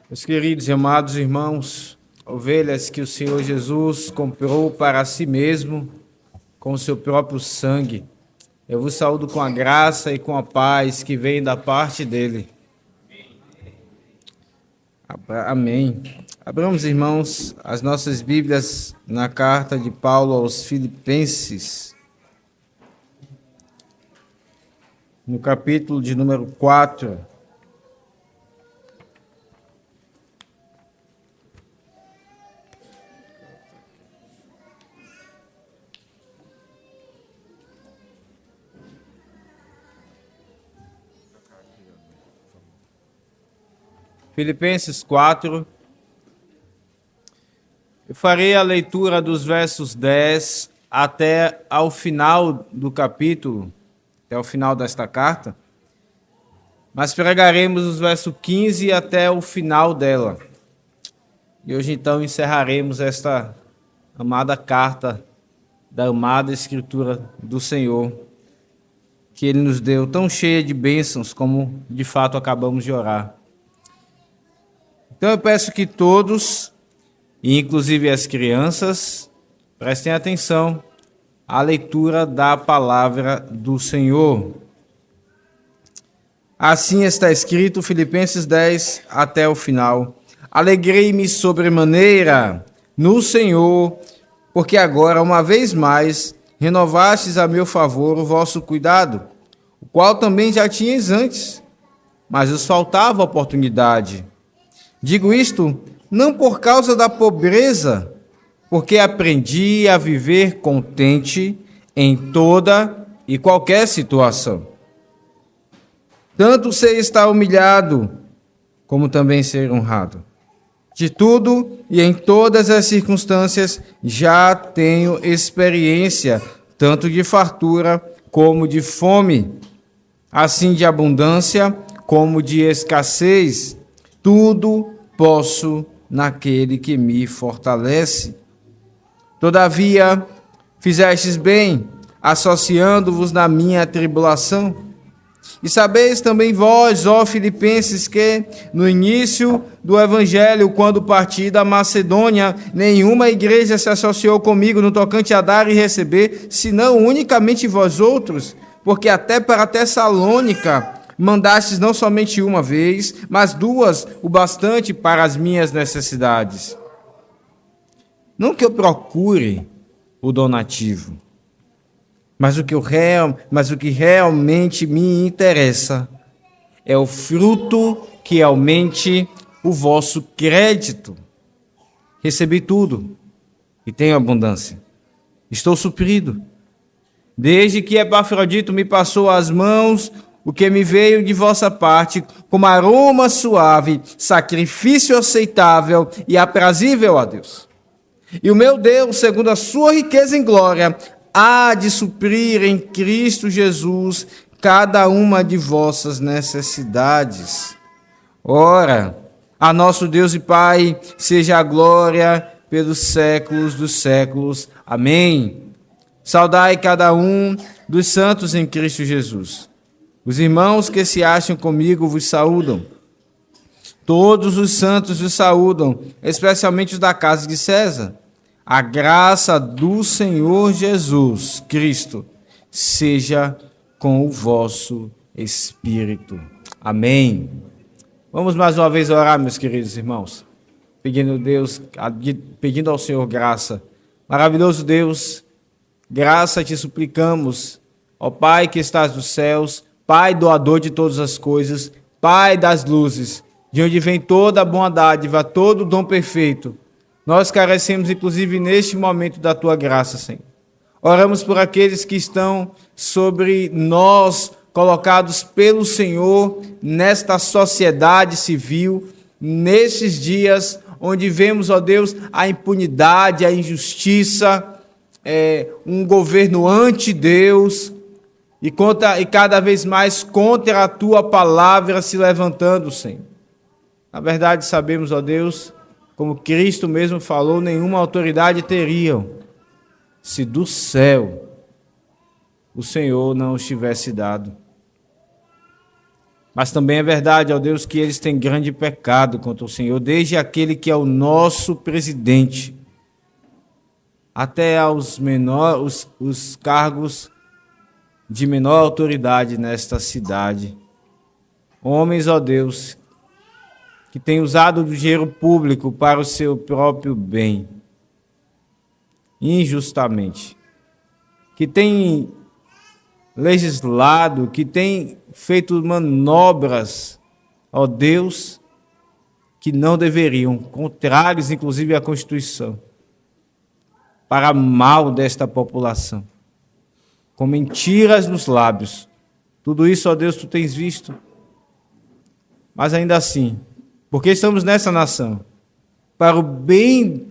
Meus queridos e amados irmãos, ovelhas que o Senhor Jesus comprou para si mesmo com o seu próprio sangue, eu vos saúdo com a graça e com a paz que vem da parte dele. Amém. Abramos, irmãos, as nossas Bíblias na carta de Paulo aos Filipenses, no capítulo de número 4. Filipenses 4. Eu farei a leitura dos versos 10 até ao final do capítulo, até o final desta carta, mas pregaremos os versos 15 até o final dela. E hoje então encerraremos esta amada carta da amada Escritura do Senhor, que Ele nos deu, tão cheia de bênçãos como de fato acabamos de orar. Então eu peço que todos, inclusive as crianças, prestem atenção à leitura da palavra do Senhor. Assim está escrito, Filipenses 10, até o final. Alegrei-me sobremaneira no Senhor, porque agora, uma vez mais, renovastes a meu favor o vosso cuidado, o qual também já tinhas antes, mas vos faltava oportunidade. Digo isto não por causa da pobreza, porque aprendi a viver contente em toda e qualquer situação. Tanto sei estar humilhado, como também ser honrado. De tudo e em todas as circunstâncias já tenho experiência, tanto de fartura como de fome, assim de abundância como de escassez. Tudo posso naquele que me fortalece. Todavia, fizestes bem, associando-vos na minha tribulação. E sabeis também vós, ó Filipenses, que no início do Evangelho, quando parti da Macedônia, nenhuma igreja se associou comigo no tocante a dar e receber, senão unicamente vós outros, porque até para Tessalônica mandastes não somente uma vez, mas duas, o bastante para as minhas necessidades. Não que eu procure o donativo, mas o que realmente me interessa é o fruto que aumente o vosso crédito. Recebi tudo e tenho abundância. Estou suprido. Desde que Epafrodito me passou as mãos, o que me veio de vossa parte, como aroma suave, sacrifício aceitável e aprazível a Deus. E o meu Deus, segundo a sua riqueza em glória, há de suprir em Cristo Jesus cada uma de vossas necessidades. Ora, a nosso Deus e Pai seja a glória pelos séculos dos séculos. Amém. Saudai cada um dos santos em Cristo Jesus. Os irmãos que se acham comigo vos saúdam. Todos os santos vos saúdam, especialmente os da casa de César. A graça do Senhor Jesus Cristo seja com o vosso espírito. Amém. Vamos mais uma vez orar, meus queridos irmãos, pedindo ao Senhor graça. Maravilhoso Deus, graça te suplicamos, ó Pai que estás nos céus, Pai doador de todas as coisas, Pai das luzes, de onde vem toda a boa dádiva, todo o dom perfeito. Nós carecemos, inclusive, neste momento da Tua graça, Senhor. Oramos por aqueles que estão sobre nós, colocados pelo Senhor, nesta sociedade civil, nesses dias onde vemos, ó Deus, a impunidade, a injustiça, um governo anti-Deus, e cada vez mais contra a Tua palavra se levantando, Senhor. Na verdade, sabemos, ó Deus, como Cristo mesmo falou, nenhuma autoridade teriam se do céu o Senhor não os tivesse dado. Mas também é verdade, ó Deus, que eles têm grande pecado contra o Senhor, desde aquele que é o nosso presidente, até aos os cargos de menor autoridade nesta cidade. Homens, ó Deus, que têm usado o dinheiro público para o seu próprio bem, injustamente, que têm legislado, que têm feito manobras, ó Deus, que não deveriam, contrários inclusive à Constituição, para mal desta população, com mentiras nos lábios. Tudo isso, ó Deus, tu tens visto. Mas ainda assim, porque estamos nessa nação, para o bem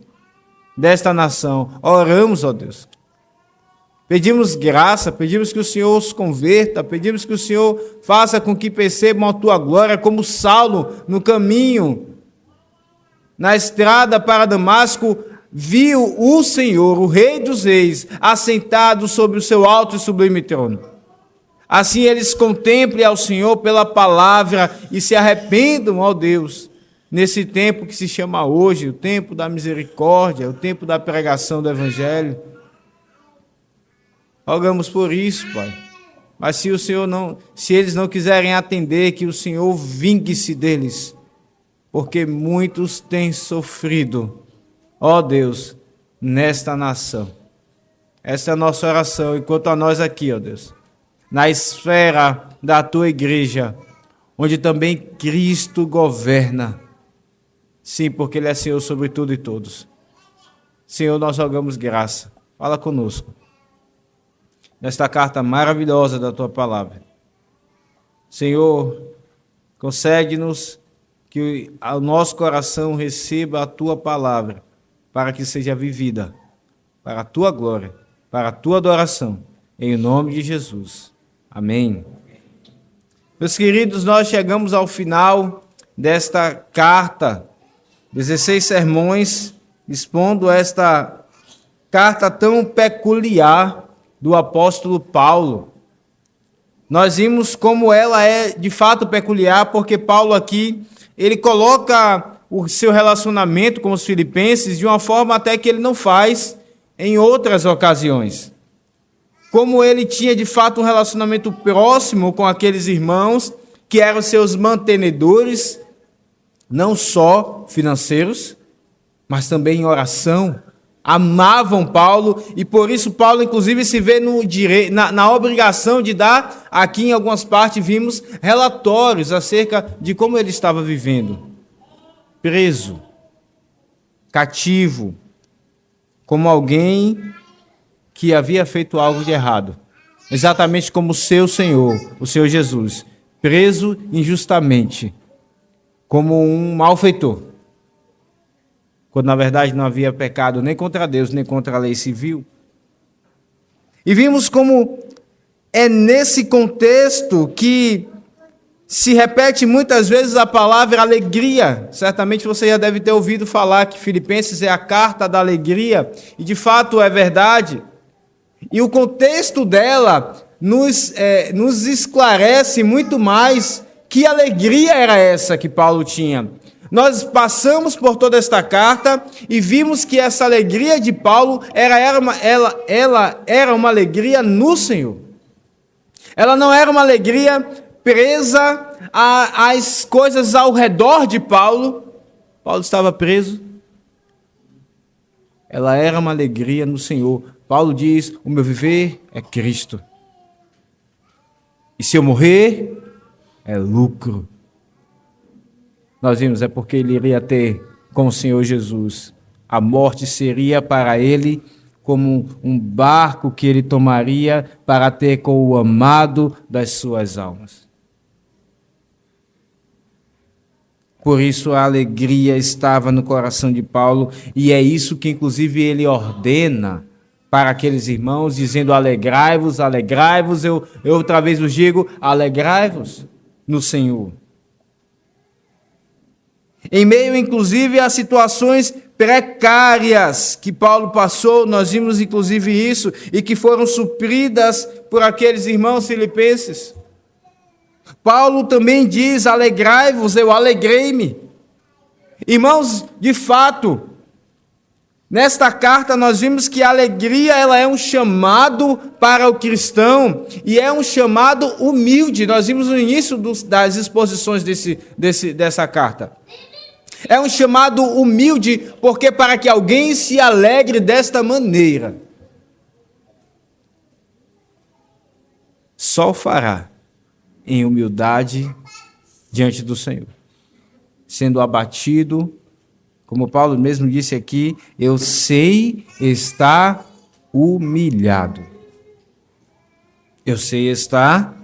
desta nação, oramos, ó Deus. Pedimos graça, pedimos que o Senhor os converta, pedimos que o Senhor faça com que percebam a tua glória, como Saulo no caminho, na estrada para Damasco, viu o Senhor, o Rei dos Reis, assentado sobre o seu alto e sublime trono. Assim eles contemplem ao Senhor pela palavra e se arrependam, ó Deus, nesse tempo que se chama hoje, o tempo da misericórdia, o tempo da pregação do Evangelho. Rogamos por isso, Pai. Mas se eles não quiserem atender, que o Senhor vingue-se deles, porque muitos têm sofrido, ó Deus, nesta nação. Essa é a nossa oração, enquanto a nós aqui, ó Deus, na esfera da tua igreja, onde também Cristo governa. Sim, porque Ele é Senhor sobre tudo e todos. Senhor, nós rogamos graça. Fala conosco nesta carta maravilhosa da tua palavra. Senhor, concede-nos que o nosso coração receba a tua palavra, para que seja vivida, para a tua glória, para a tua adoração, em nome de Jesus. Amém. Meus queridos, nós chegamos ao final desta carta, 16 sermões, expondo esta carta tão peculiar do apóstolo Paulo. Nós vimos como ela é de fato peculiar, porque Paulo aqui, ele coloca o seu relacionamento com os filipenses de uma forma até que ele não faz em outras ocasiões. Como ele tinha de fato um relacionamento próximo com aqueles irmãos que eram seus mantenedores, não só financeiros, mas também em oração, amavam Paulo, e por isso Paulo inclusive se vê na obrigação de dar, aqui em algumas partes vimos, relatórios acerca de como ele estava vivendo. Preso, cativo, como alguém que havia feito algo de errado, exatamente como o seu Senhor, o Senhor Jesus, preso injustamente, como um malfeitor, quando na verdade não havia pecado nem contra Deus, nem contra a lei civil. E vimos como é nesse contexto que se repete muitas vezes a palavra alegria. Certamente você já deve ter ouvido falar que Filipenses é a carta da alegria, e de fato é verdade. E o contexto dela nos esclarece muito mais que alegria era essa que Paulo tinha. Nós passamos por toda esta carta e vimos que essa alegria de Paulo ela era uma alegria no Senhor. Ela não era uma alegria presa às coisas ao redor de Paulo. Paulo estava preso. Ela era uma alegria no Senhor. Paulo diz: o meu viver é Cristo. E se eu morrer, é lucro. Nós vimos, é porque ele iria ter com o Senhor Jesus. A morte seria para ele como um barco que ele tomaria para ter com o amado das suas almas. Por isso a alegria estava no coração de Paulo, e é isso que inclusive ele ordena para aqueles irmãos, dizendo: alegrai-vos, alegrai-vos. Eu outra vez vos digo: alegrai-vos no Senhor. Em meio, inclusive, a situações precárias que Paulo passou, nós vimos, inclusive, isso, e que foram supridas por aqueles irmãos filipenses. Paulo também diz: alegrai-vos, eu alegrei-me. Irmãos, de fato, nesta carta nós vimos que a alegria ela é um chamado para o cristão e é um chamado humilde. Nós vimos no início das exposições dessa carta. É um chamado humilde, porque para que alguém se alegre desta maneira, só o fará em humildade diante do Senhor, sendo abatido, como Paulo mesmo disse aqui, eu sei estar humilhado, eu sei estar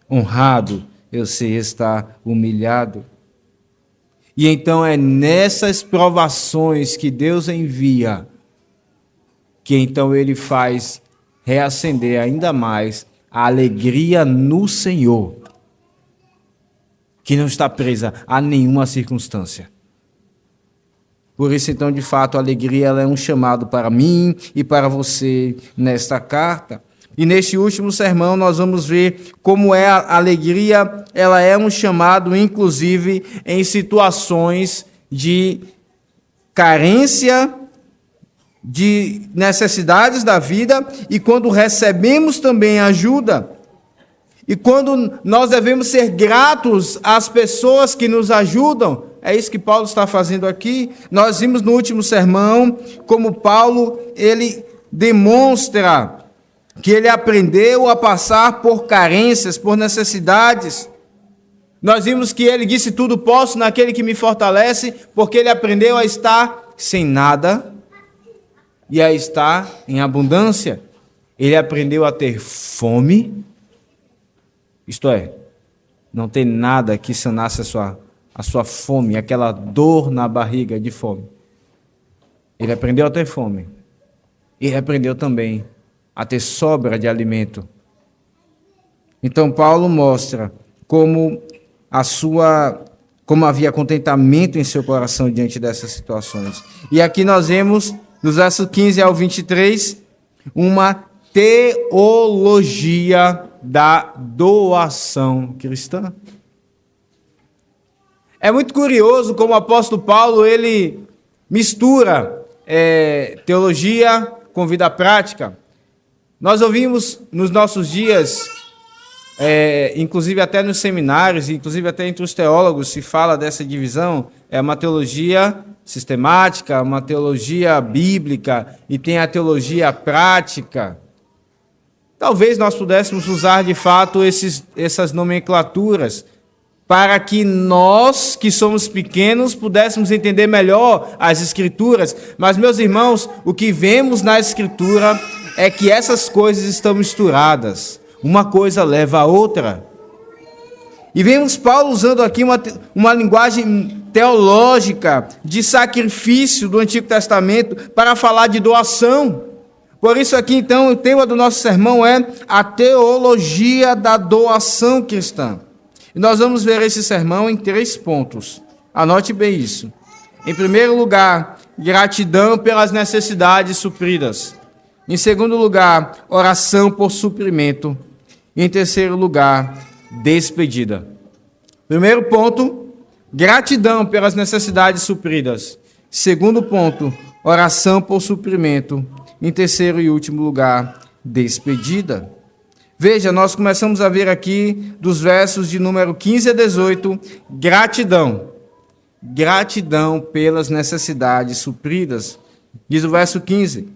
honrado, eu sei estar humilhado. E então é nessas provações que Deus envia, que então Ele faz reacender ainda mais a alegria no Senhor, que não está presa a nenhuma circunstância. Por isso, então, de fato, a alegria ela é um chamado para mim e para você nesta carta. E neste último sermão nós vamos ver como a alegria, ela é um chamado, inclusive, em situações de carência, de necessidades da vida, e quando recebemos também ajuda. E quando nós devemos ser gratos às pessoas que nos ajudam, é isso que Paulo está fazendo aqui. Nós vimos no último sermão como Paulo, ele demonstra que ele aprendeu a passar por carências, por necessidades. Nós vimos que ele disse: tudo posso naquele que me fortalece, porque ele aprendeu a estar sem nada e a estar em abundância. Ele aprendeu a ter fome, isto é, não tem nada que sanasse a sua fome, aquela dor na barriga de fome. Ele aprendeu a ter fome. Ele aprendeu também a ter sobra de alimento. Então Paulo mostra como havia contentamento em seu coração diante dessas situações. E aqui nós vemos, nos versos 15 ao 23, uma teologia da doação cristã. É muito curioso como o apóstolo Paulo, ele mistura teologia com vida prática. Nós ouvimos nos nossos dias, inclusive até nos seminários, inclusive até entre os teólogos, se fala dessa divisão, é uma teologia sistemática, uma teologia bíblica e tem a teologia prática. Talvez nós pudéssemos usar de fato essas nomenclaturas para que nós, que somos pequenos, pudéssemos entender melhor as Escrituras. Mas, meus irmãos, o que vemos na Escritura é que essas coisas estão misturadas. Uma coisa leva a outra. E vemos Paulo usando aqui uma linguagem teológica de sacrifício do Antigo Testamento para falar de doação. Por isso aqui, então, o tema do nosso sermão é a teologia da doação cristã. E nós vamos ver esse sermão em 3 pontos. Anote bem isso. Em primeiro lugar, gratidão pelas necessidades supridas. Em segundo lugar, oração por suprimento. E em terceiro lugar, despedida. Primeiro ponto, gratidão pelas necessidades supridas. Segundo ponto, oração por suprimento. Em terceiro e último lugar, despedida. Veja, nós começamos a ver aqui dos versos de número 15 a 18, gratidão. Gratidão pelas necessidades supridas. Diz o verso 15.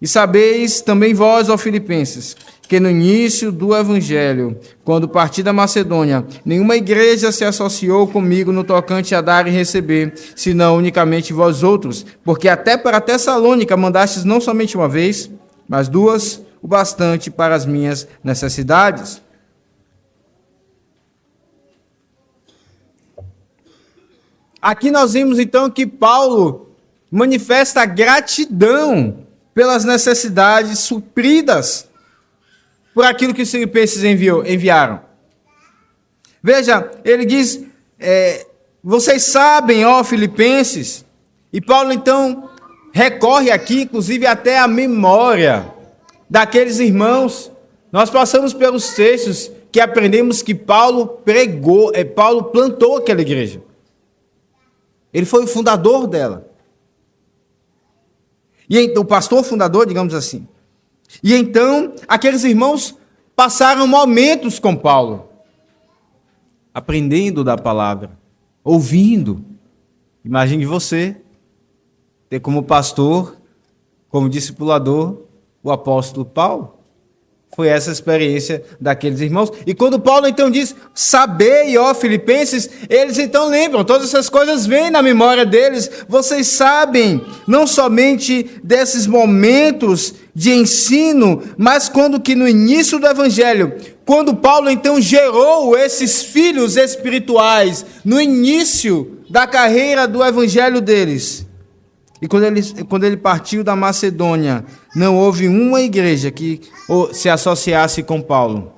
E sabeis também vós, ó Filipenses, que no início do Evangelho, quando parti da Macedônia, nenhuma igreja se associou comigo no tocante a dar e receber, senão unicamente vós outros, porque até para Tessalônica mandastes não somente uma vez, mas 2, o bastante para as minhas necessidades. Aqui nós vimos então que Paulo manifesta gratidão pelas necessidades supridas por aquilo que os filipenses enviaram. Veja, ele diz, vocês sabem, ó Filipenses, e Paulo então recorre aqui, inclusive até a memória daqueles irmãos. Nós passamos pelos textos que aprendemos que Paulo pregou, Paulo plantou aquela igreja. Ele foi o fundador dela. E então, o pastor fundador, digamos assim. E então, aqueles irmãos passaram momentos com Paulo, aprendendo da palavra, ouvindo. Imagine você ter como pastor, como discipulador, o apóstolo Paulo. Foi essa a experiência daqueles irmãos. E quando Paulo então diz, sabei, ó Filipenses, eles então lembram, todas essas coisas vêm na memória deles. Vocês sabem, não somente desses momentos de ensino, mas quando que no início do evangelho, quando Paulo então gerou esses filhos espirituais, no início da carreira do evangelho deles. E quando ele partiu da Macedônia, não houve uma igreja que se associasse com Paulo,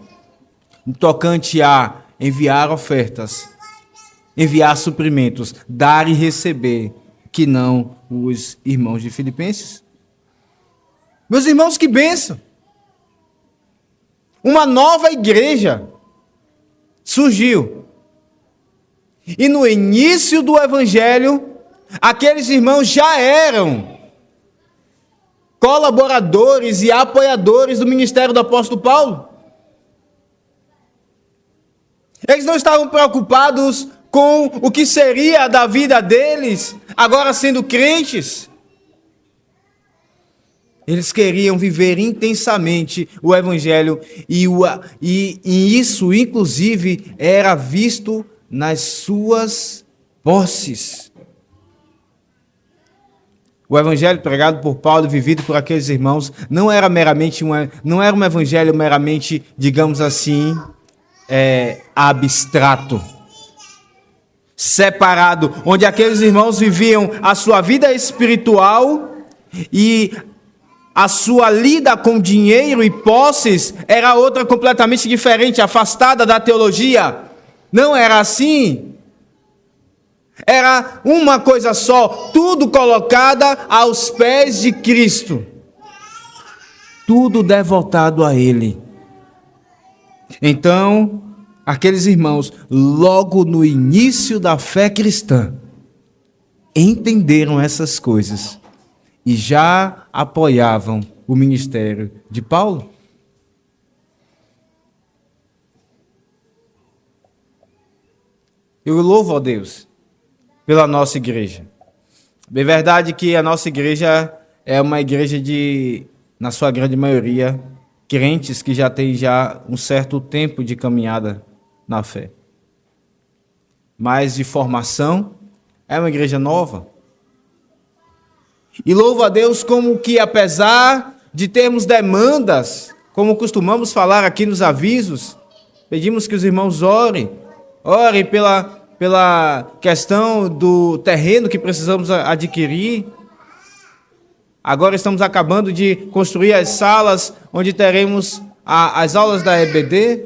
no tocante a enviar ofertas, enviar suprimentos, dar e receber, que não os irmãos de Filipenses. Meus irmãos, que bênção! Uma nova igreja surgiu. E no início do evangelho, aqueles irmãos já eram colaboradores e apoiadores do ministério do apóstolo Paulo. Eles não estavam preocupados com o que seria da vida deles, agora sendo crentes. Eles queriam viver intensamente o evangelho e isso, inclusive, era visto nas suas posses. O evangelho pregado por Paulo e vivido por aqueles irmãos não era um evangelho meramente, digamos assim, abstrato, separado, onde aqueles irmãos viviam a sua vida espiritual e a sua lida com dinheiro e posses era outra completamente diferente, afastada da teologia. Não era assim. Era uma coisa só, tudo colocada aos pés de Cristo. Tudo devotado a Ele. Então, aqueles irmãos, logo no início da fé cristã, entenderam essas coisas e já apoiavam o ministério de Paulo. Eu louvo a Deus pela nossa igreja. É verdade que a nossa igreja é uma igreja na sua grande maioria, crentes que já têm um certo tempo de caminhada na fé. Mas de formação, é uma igreja nova. E louvo a Deus como que, apesar de termos demandas, como costumamos falar aqui nos avisos, pedimos que os irmãos orem pela questão do terreno que precisamos adquirir. Agora estamos acabando de construir as salas onde teremos as aulas da EBD.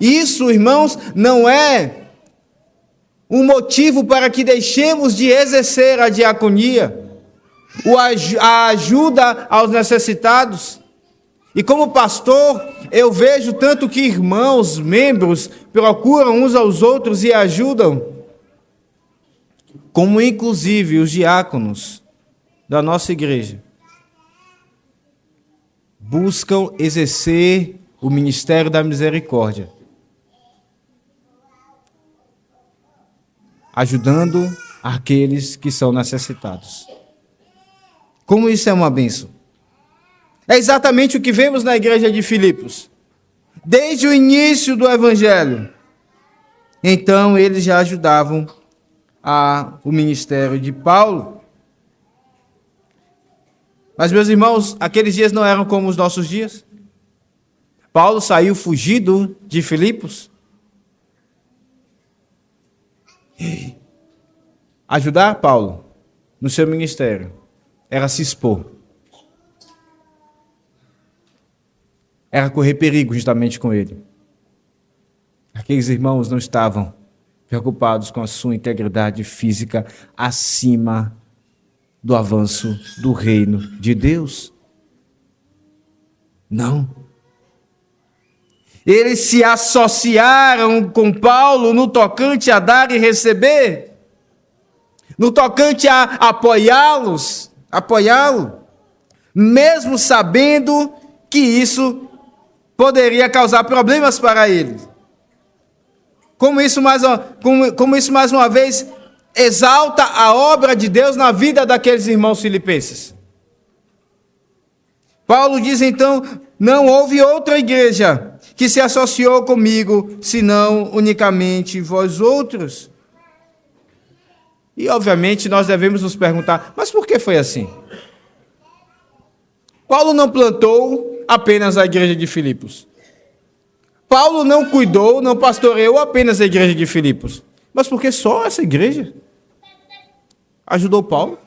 Isso, irmãos, não é um motivo para que deixemos de exercer a diaconia, a ajuda aos necessitados. E como pastor, eu vejo tanto que irmãos, membros, procuram uns aos outros e ajudam, como inclusive os diáconos da nossa igreja buscam exercer o ministério da misericórdia, ajudando aqueles que são necessitados. Como isso é uma bênção? É exatamente o que vemos na igreja de Filipos. Desde o início do evangelho. Então, eles já ajudavam o ministério de Paulo. Mas, meus irmãos, aqueles dias não eram como os nossos dias. Paulo saiu fugido de Filipos. Ajudar Paulo no seu ministério era se expor. Era correr perigo justamente com ele. Aqueles irmãos não estavam preocupados com a sua integridade física acima do avanço do reino de Deus. Não. Eles se associaram com Paulo no tocante a dar e receber, no tocante a apoiá-lo, mesmo sabendo que isso poderia causar problemas para eles. Como isso mais uma vez exalta a obra de Deus na vida daqueles irmãos filipenses. Paulo diz então: não houve outra igreja que se associou comigo, senão unicamente vós outros. E obviamente nós devemos nos perguntar: mas por que foi assim? Paulo não plantou apenas a igreja de Filipos. Paulo não cuidou, não pastoreou apenas a igreja de Filipos. Mas por que só essa igreja ajudou Paulo?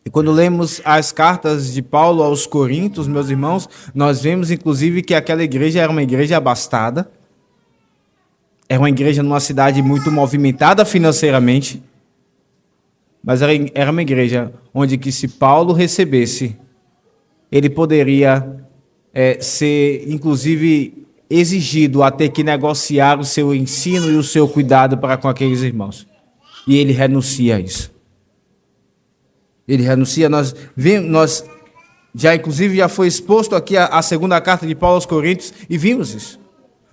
E quando lemos as cartas de Paulo aos Coríntios, meus irmãos, nós vemos inclusive que aquela igreja era uma igreja abastada, era uma igreja numa cidade muito movimentada financeiramente, mas era uma igreja onde que se Paulo recebesse, ele poderia ser inclusive exigido a ter que negociar o seu ensino e o seu cuidado para com aqueles irmãos. E ele renuncia a isso. Ele renuncia, nós já foi exposto aqui a segunda carta de Paulo aos Coríntios e vimos isso.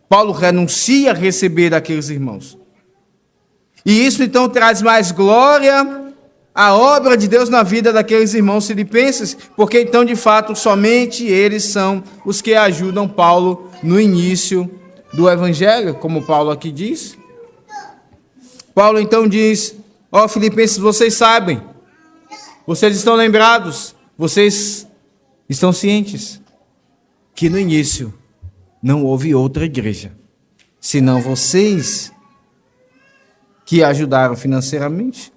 Paulo renuncia a receber daqueles irmãos. E isso então traz mais glória à obra de Deus na vida daqueles irmãos filipenses, porque então de fato somente eles são os que ajudam Paulo no início do evangelho, como Paulo aqui diz. Paulo então diz: ó filipenses, vocês sabem, vocês estão lembrados, vocês estão cientes que no início não houve outra igreja, senão vocês que ajudaram financeiramente.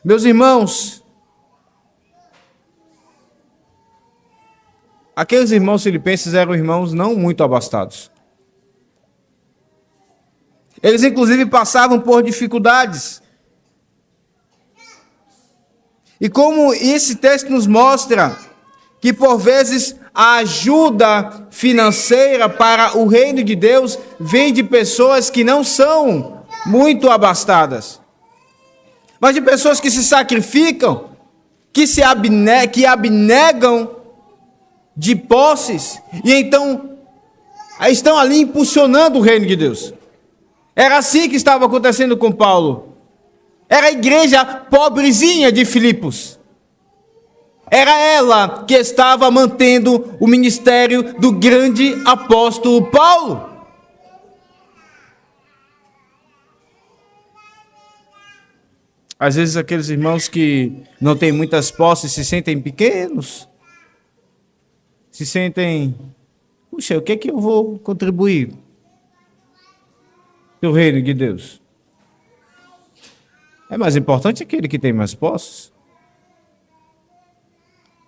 Meus irmãos, aqueles irmãos filipenses eram irmãos não muito abastados. Eles inclusive passavam por dificuldades. E como esse texto nos mostra que por vezes a ajuda financeira para o reino de Deus vem de pessoas que não são muito abastadas, mas de pessoas que se sacrificam, que abnegam de posses e então estão ali impulsionando o reino de Deus. Era assim que estava acontecendo com Paulo. Era a igreja pobrezinha de Filipos. Era ela que estava mantendo o ministério do grande apóstolo Paulo. Às vezes aqueles irmãos que não têm muitas posses se sentem pequenos, se sentem: puxa, o que é que eu vou contribuir para o reino de Deus? É mais importante aquele que tem mais posses.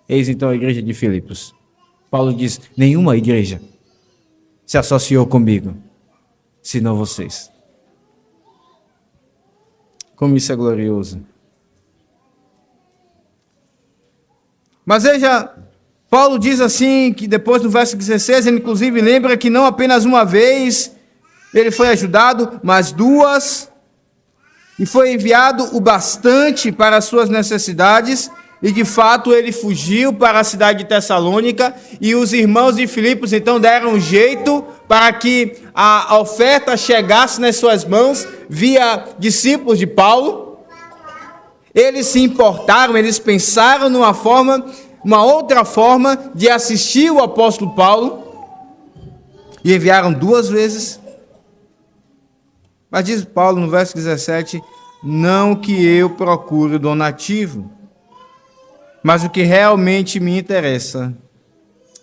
Eis então a igreja de Filipos. Paulo diz: nenhuma igreja se associou comigo, senão vocês. Como isso é glorioso. Mas veja, Paulo diz assim, que depois no verso 16, ele inclusive lembra que não apenas uma vez ele foi ajudado, mas duas, e foi enviado o bastante para as suas necessidades, e de fato ele fugiu para a cidade de Tessalônica, e os irmãos de Filipos então deram um jeito para que a oferta chegasse nas suas mãos via discípulos de Paulo. Eles se importaram, eles pensaram uma outra forma de assistir o apóstolo Paulo, e enviaram duas vezes. Mas diz Paulo no verso 17, não que eu procure o donativo, mas o que realmente me interessa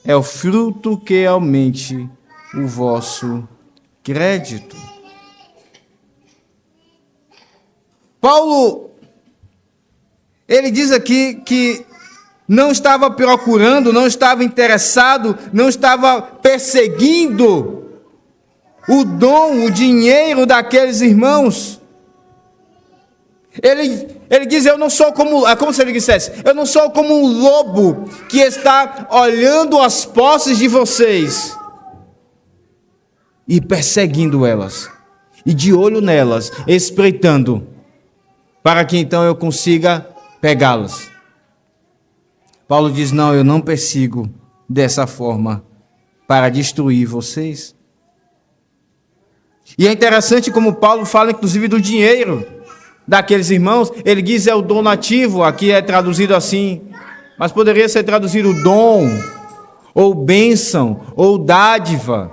é o fruto que aumente o vosso crédito. Paulo, ele diz aqui que não estava procurando, não estava interessado, não estava perseguindo o dom, o dinheiro daqueles irmãos. Ele Ele diz, eu não sou como, é como se ele dissesse, eu não sou como um lobo que está olhando as posses de vocês e perseguindo elas, e de olho nelas, espreitando, para que então eu consiga pegá-las. Paulo diz, não, eu não persigo dessa forma para destruir vocês. E é interessante como Paulo fala inclusive do dinheiro daqueles irmãos. Ele diz é o donativo, aqui é traduzido assim, mas poderia ser traduzido dom, ou bênção, ou dádiva.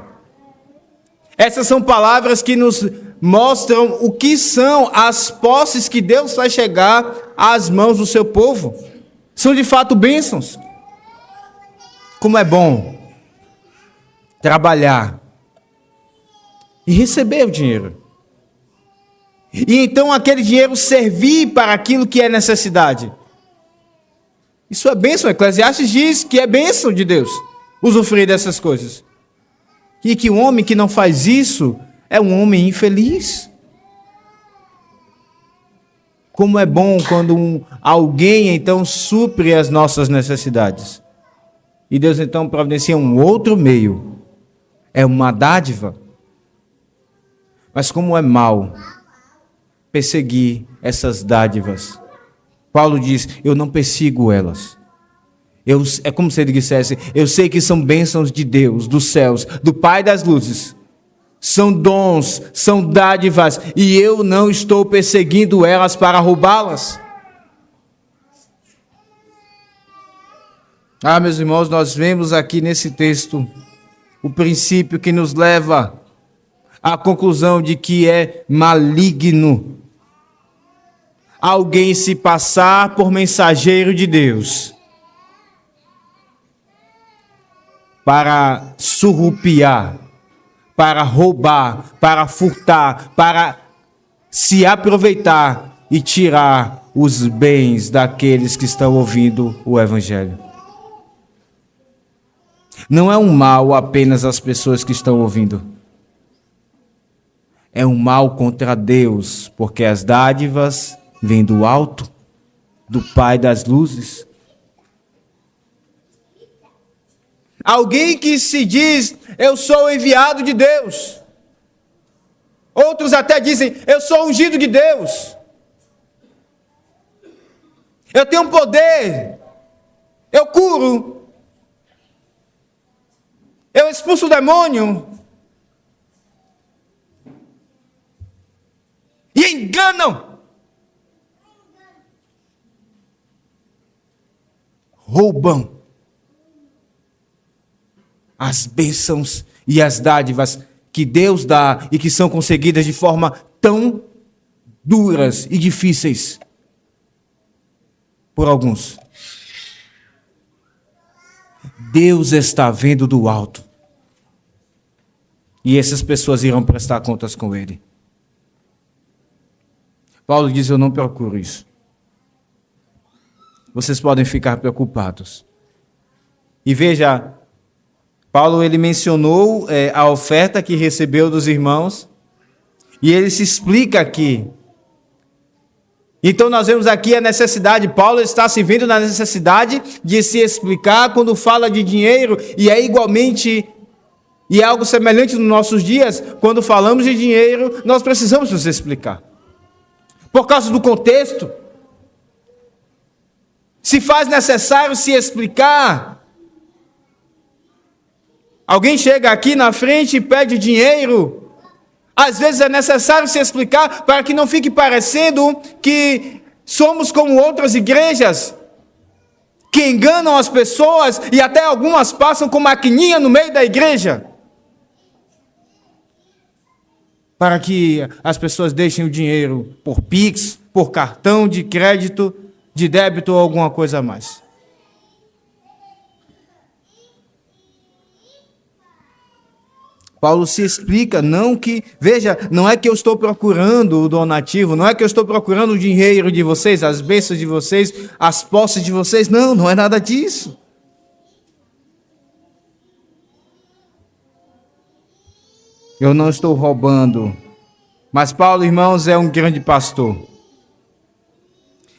Essas são palavras que nos mostram o que são as posses que Deus vai chegar às mãos do seu povo. São de fato bênçãos. Como é bom trabalhar e receber o dinheiro. E então aquele dinheiro servir para aquilo que é necessidade. Isso é bênção. Eclesiastes diz que é bênção de Deus usufruir dessas coisas. E que o homem que não faz isso é um homem infeliz. Como é bom quando alguém então supre as nossas necessidades. E Deus então providencia um outro meio. É uma dádiva. Mas como é mal perseguir essas dádivas. Paulo diz, eu não persigo elas. É como se ele dissesse, eu sei que são bênçãos de Deus, dos céus, do Pai das luzes. São dons, são dádivas, e eu não estou perseguindo elas para roubá-las. Meus irmãos, nós vemos aqui nesse texto o princípio que nos leva à conclusão de que é maligno alguém se passar por mensageiro de Deus para surrupiar, para roubar, para furtar, para se aproveitar e tirar os bens daqueles que estão ouvindo o Evangelho. Não é um mal apenas as pessoas que estão ouvindo. É um mal contra Deus, porque as dádivas vêm do alto, do Pai das luzes. Alguém que se diz, eu sou enviado de Deus. Outros até dizem, eu sou ungido de Deus. Eu tenho poder. Eu curo. Eu expulso o demônio. E enganam. Roubam as bênçãos e as dádivas que Deus dá e que são conseguidas de forma tão duras e difíceis por alguns. Deus está vendo do alto. E essas pessoas irão prestar contas com Ele. Paulo diz, eu não procuro isso. Vocês podem ficar preocupados. E veja, Paulo ele mencionou a oferta que recebeu dos irmãos. E ele se explica aqui. Então nós vemos aqui a necessidade, Paulo está se vendo na necessidade de se explicar quando fala de dinheiro, e é igualmente, e é algo semelhante nos nossos dias, quando falamos de dinheiro, nós precisamos nos explicar. Por causa do contexto, se faz necessário se explicar. Alguém chega aqui na frente e pede dinheiro. Às vezes é necessário se explicar para que não fique parecendo que somos como outras igrejas que enganam as pessoas e até algumas passam com maquininha no meio da igreja. Para que as pessoas deixem o dinheiro por Pix, por cartão de crédito, de débito ou alguma coisa a mais. Paulo se explica, não é que eu estou procurando o donativo, não é que eu estou procurando o dinheiro de vocês, as bênçãos de vocês, as posses de vocês, não é nada disso. Eu não estou roubando, mas Paulo, irmãos, é um grande pastor.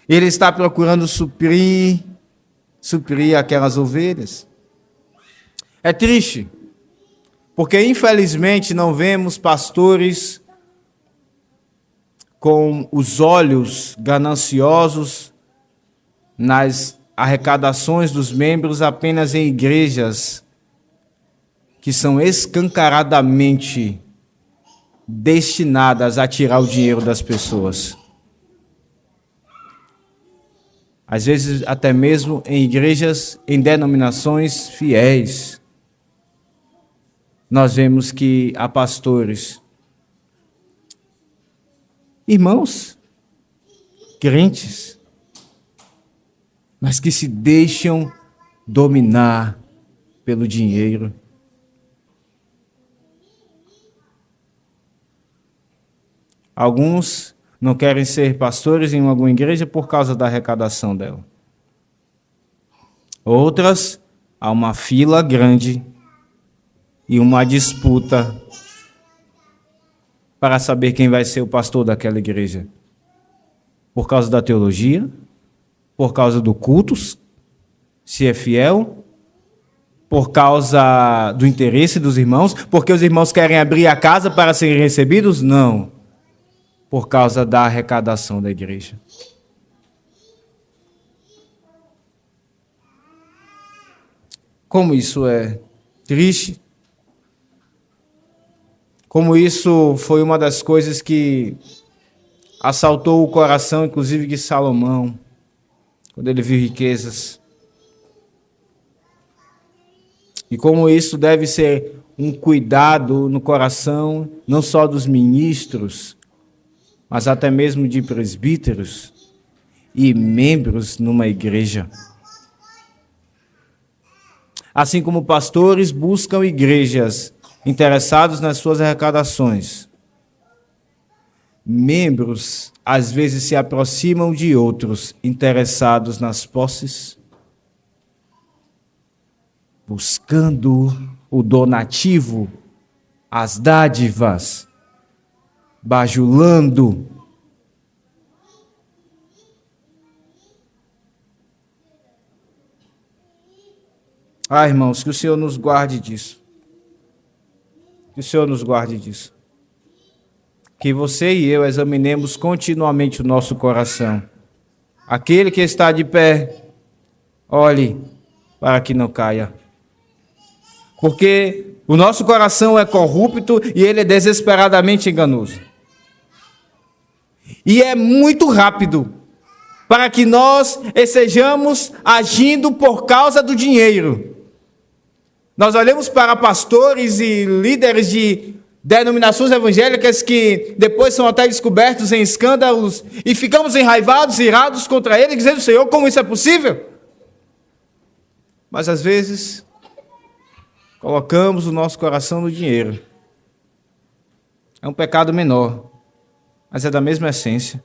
Ele está procurando suprir aquelas ovelhas. É triste, porque infelizmente não vemos pastores com os olhos gananciosos nas arrecadações dos membros apenas em igrejas que são escancaradamente destinadas a tirar o dinheiro das pessoas. Às vezes até mesmo em igrejas, em denominações fiéis, nós vemos que há pastores, irmãos, crentes, mas que se deixam dominar pelo dinheiro. Alguns não querem ser pastores em alguma igreja por causa da arrecadação dela. Outras, há uma fila grande e uma disputa para saber quem vai ser o pastor daquela igreja. Por causa da teologia, por causa do cultos, se é fiel, por causa do interesse dos irmãos, porque os irmãos querem abrir a casa para serem recebidos? Não. Por causa da arrecadação da igreja. Como isso é triste. Como isso foi uma das coisas que assaltou o coração, inclusive, de Salomão, quando ele viu riquezas. E como isso deve ser um cuidado no coração, não só dos ministros, mas até mesmo de presbíteros e membros numa igreja. Assim como pastores buscam igrejas interessados nas suas arrecadações, membros às vezes se aproximam de outros interessados nas posses, buscando o donativo, as dádivas, bajulando. Ah, irmãos, que o Senhor nos guarde disso. Que o Senhor nos guarde disso. Que você e eu examinemos continuamente o nosso coração. Aquele que está de pé, olhe para que não caia. Porque o nosso coração é corrupto e ele é desesperadamente enganoso. E é muito rápido para que nós estejamos agindo por causa do dinheiro. Nós olhamos para pastores e líderes de denominações evangélicas que depois são até descobertos em escândalos e ficamos enraivados, irados contra ele, dizendo: Senhor, como isso é possível? Mas às vezes colocamos o nosso coração no dinheiro. É um pecado menor, mas é da mesma essência.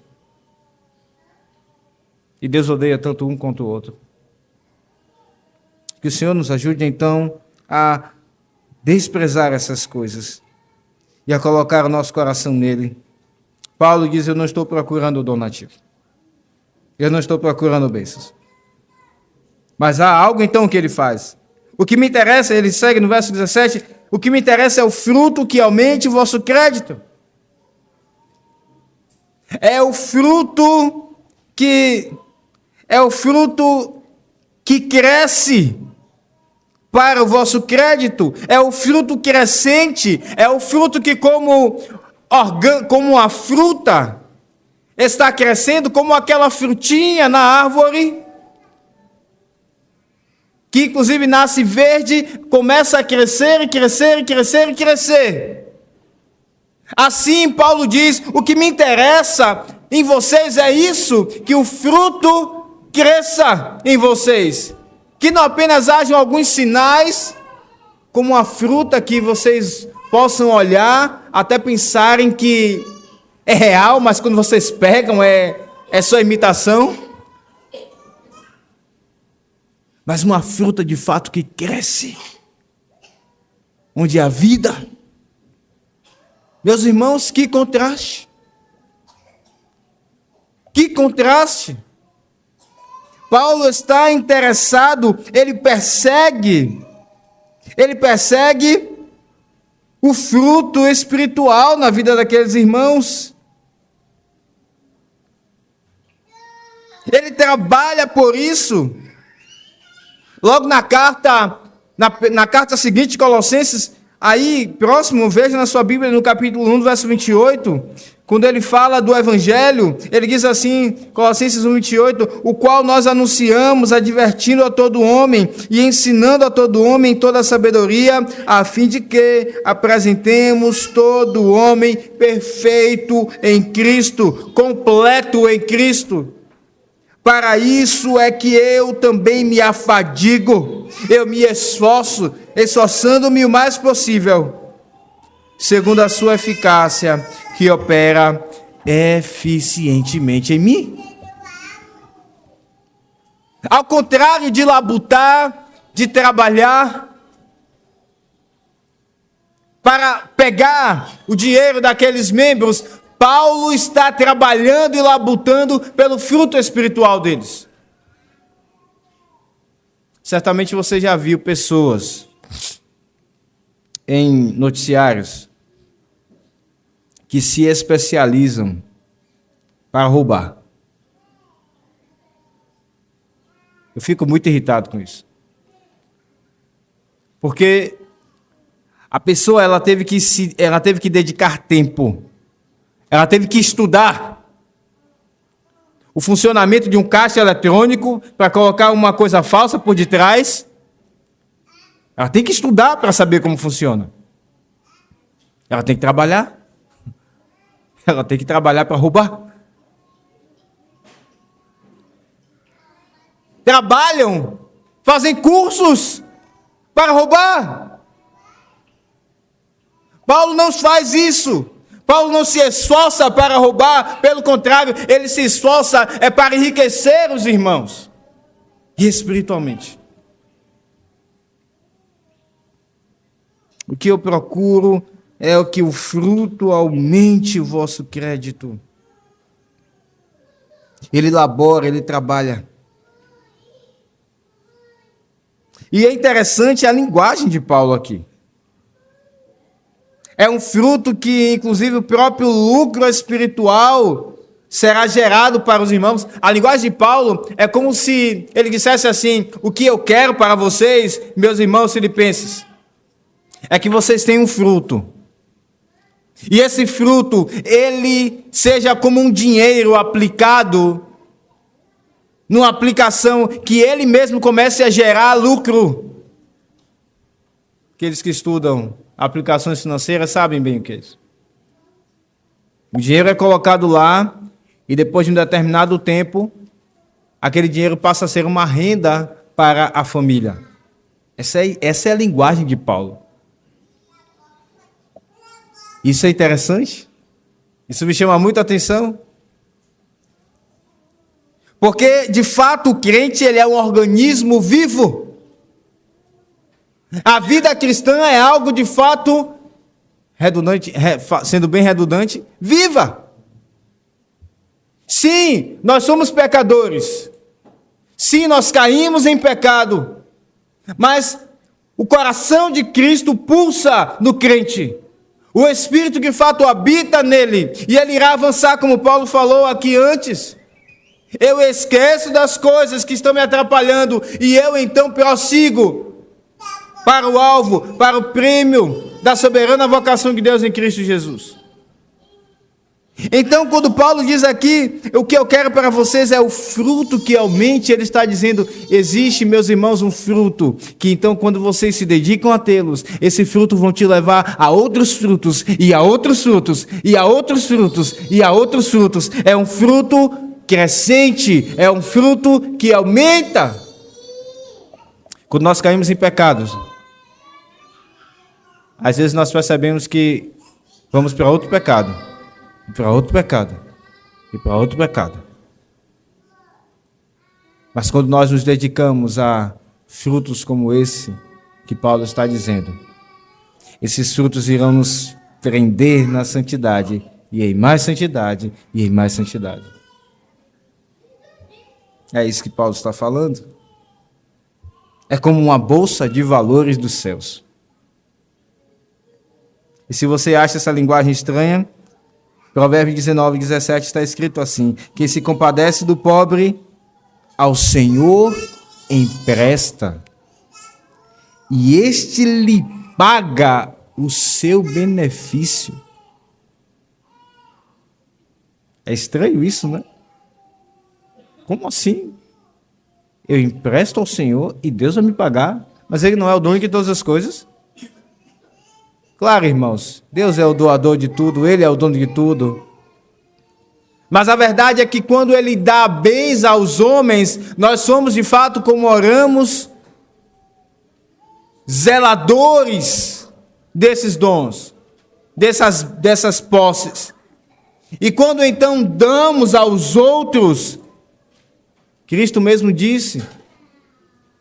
E Deus odeia tanto um quanto o outro. Que o Senhor nos ajude então a desprezar essas coisas e a colocar o nosso coração nele. Paulo diz: eu não estou procurando o donativo. Eu não estou procurando bênçãos. Mas há algo então que ele faz. O que me interessa, ele segue no verso 17, o que me interessa é o fruto que aumente o vosso crédito. É o fruto que cresce para o vosso crédito, é o fruto crescente, é o fruto que como a fruta está crescendo, como aquela frutinha na árvore, que inclusive nasce verde, começa a crescer e crescer e crescer e crescer. Assim, Paulo diz: o que me interessa em vocês é isso, que o fruto cresça em vocês. Que não apenas hajam alguns sinais, como a fruta que vocês possam olhar, até pensarem que é real, mas quando vocês pegam é só imitação. Mas uma fruta de fato que cresce, onde há vida. Meus irmãos, que contraste! Que contraste! Paulo está interessado, ele persegue o fruto espiritual na vida daqueles irmãos. Ele trabalha por isso. Logo na carta seguinte, Colossenses, aí próximo, veja na sua Bíblia, no capítulo 1, verso 28, quando ele fala do Evangelho, ele diz assim, Colossenses 1, 28, o qual nós anunciamos, advertindo a todo homem e ensinando a todo homem toda a sabedoria, a fim de que apresentemos todo homem perfeito em Cristo, completo em Cristo. Para isso é que eu também me afadigo, eu me esforço, esforçando-me o mais possível, segundo a sua eficácia, que opera eficientemente em mim. Ao contrário de labutar, de trabalhar, para pegar o dinheiro daqueles membros, Paulo está trabalhando e labutando pelo fruto espiritual deles. Certamente você já viu pessoas em noticiários que se especializam para roubar. Eu fico muito irritado com isso. Porque a pessoa ela teve que dedicar tempo. Ela teve que estudar o funcionamento de um caixa eletrônico para colocar uma coisa falsa por detrás. Ela tem que estudar para saber como funciona. Ela tem que trabalhar. Ela tem que trabalhar para roubar. Trabalham, fazem cursos para roubar. Paulo não faz isso. Paulo não se esforça para roubar, pelo contrário, ele se esforça para enriquecer os irmãos, e espiritualmente. O que eu procuro é o que o fruto aumente o vosso crédito. Ele labora, ele trabalha. E é interessante a linguagem de Paulo aqui. É um fruto que, inclusive, o próprio lucro espiritual será gerado para os irmãos. A linguagem de Paulo é como se ele dissesse assim: o que eu quero para vocês, meus irmãos filipenses, é que vocês tenham um fruto. E esse fruto, ele seja como um dinheiro aplicado numa aplicação que ele mesmo comece a gerar lucro. Aqueles que estudam aplicações financeiras sabem bem o que é isso. O dinheiro é colocado lá e depois de um determinado tempo, aquele dinheiro passa a ser uma renda para a família. Essa é a linguagem de Paulo. Isso é interessante. Isso me chama muita atenção. Porque, de fato, o crente ele é um organismo vivo. A vida cristã é algo, de fato, redundante, sendo bem redundante, viva. Sim, nós somos pecadores. Sim, nós caímos em pecado. Mas o coração de Cristo pulsa no crente. O Espírito de fato habita nele. E ele irá avançar, como Paulo falou aqui antes. Eu esqueço das coisas que estão me atrapalhando e eu então prossigo para o alvo, para o prêmio da soberana vocação de Deus em Cristo Jesus. Então, quando Paulo diz aqui, o que eu quero para vocês é o fruto que aumente, ele está dizendo, existe, meus irmãos, um fruto, que então quando vocês se dedicam a tê-los, esse fruto vão te levar a outros frutos, e a outros frutos, e a outros frutos, e a outros frutos. É um fruto crescente, é um fruto que aumenta. Quando nós caímos em pecados, às vezes nós percebemos que vamos para outro pecado, e para outro pecado, e para outro pecado. Mas quando nós nos dedicamos a frutos como esse que Paulo está dizendo, esses frutos irão nos prender na santidade, e em mais santidade, e em mais santidade. É isso que Paulo está falando. É como uma bolsa de valores dos céus. E se você acha essa linguagem estranha, Provérbios 19, 17 está escrito assim: quem se compadece do pobre, ao Senhor empresta, e este lhe paga o seu benefício. É estranho isso, né? Como assim? Eu empresto ao Senhor e Deus vai me pagar, mas Ele não é o dono de todas as coisas? Claro, irmãos, Deus é o doador de tudo, Ele é o dono de tudo. Mas a verdade é que quando Ele dá bens aos homens, nós somos de fato, como oramos, zeladores desses dons, dessas posses. E quando então damos aos outros, Cristo mesmo disse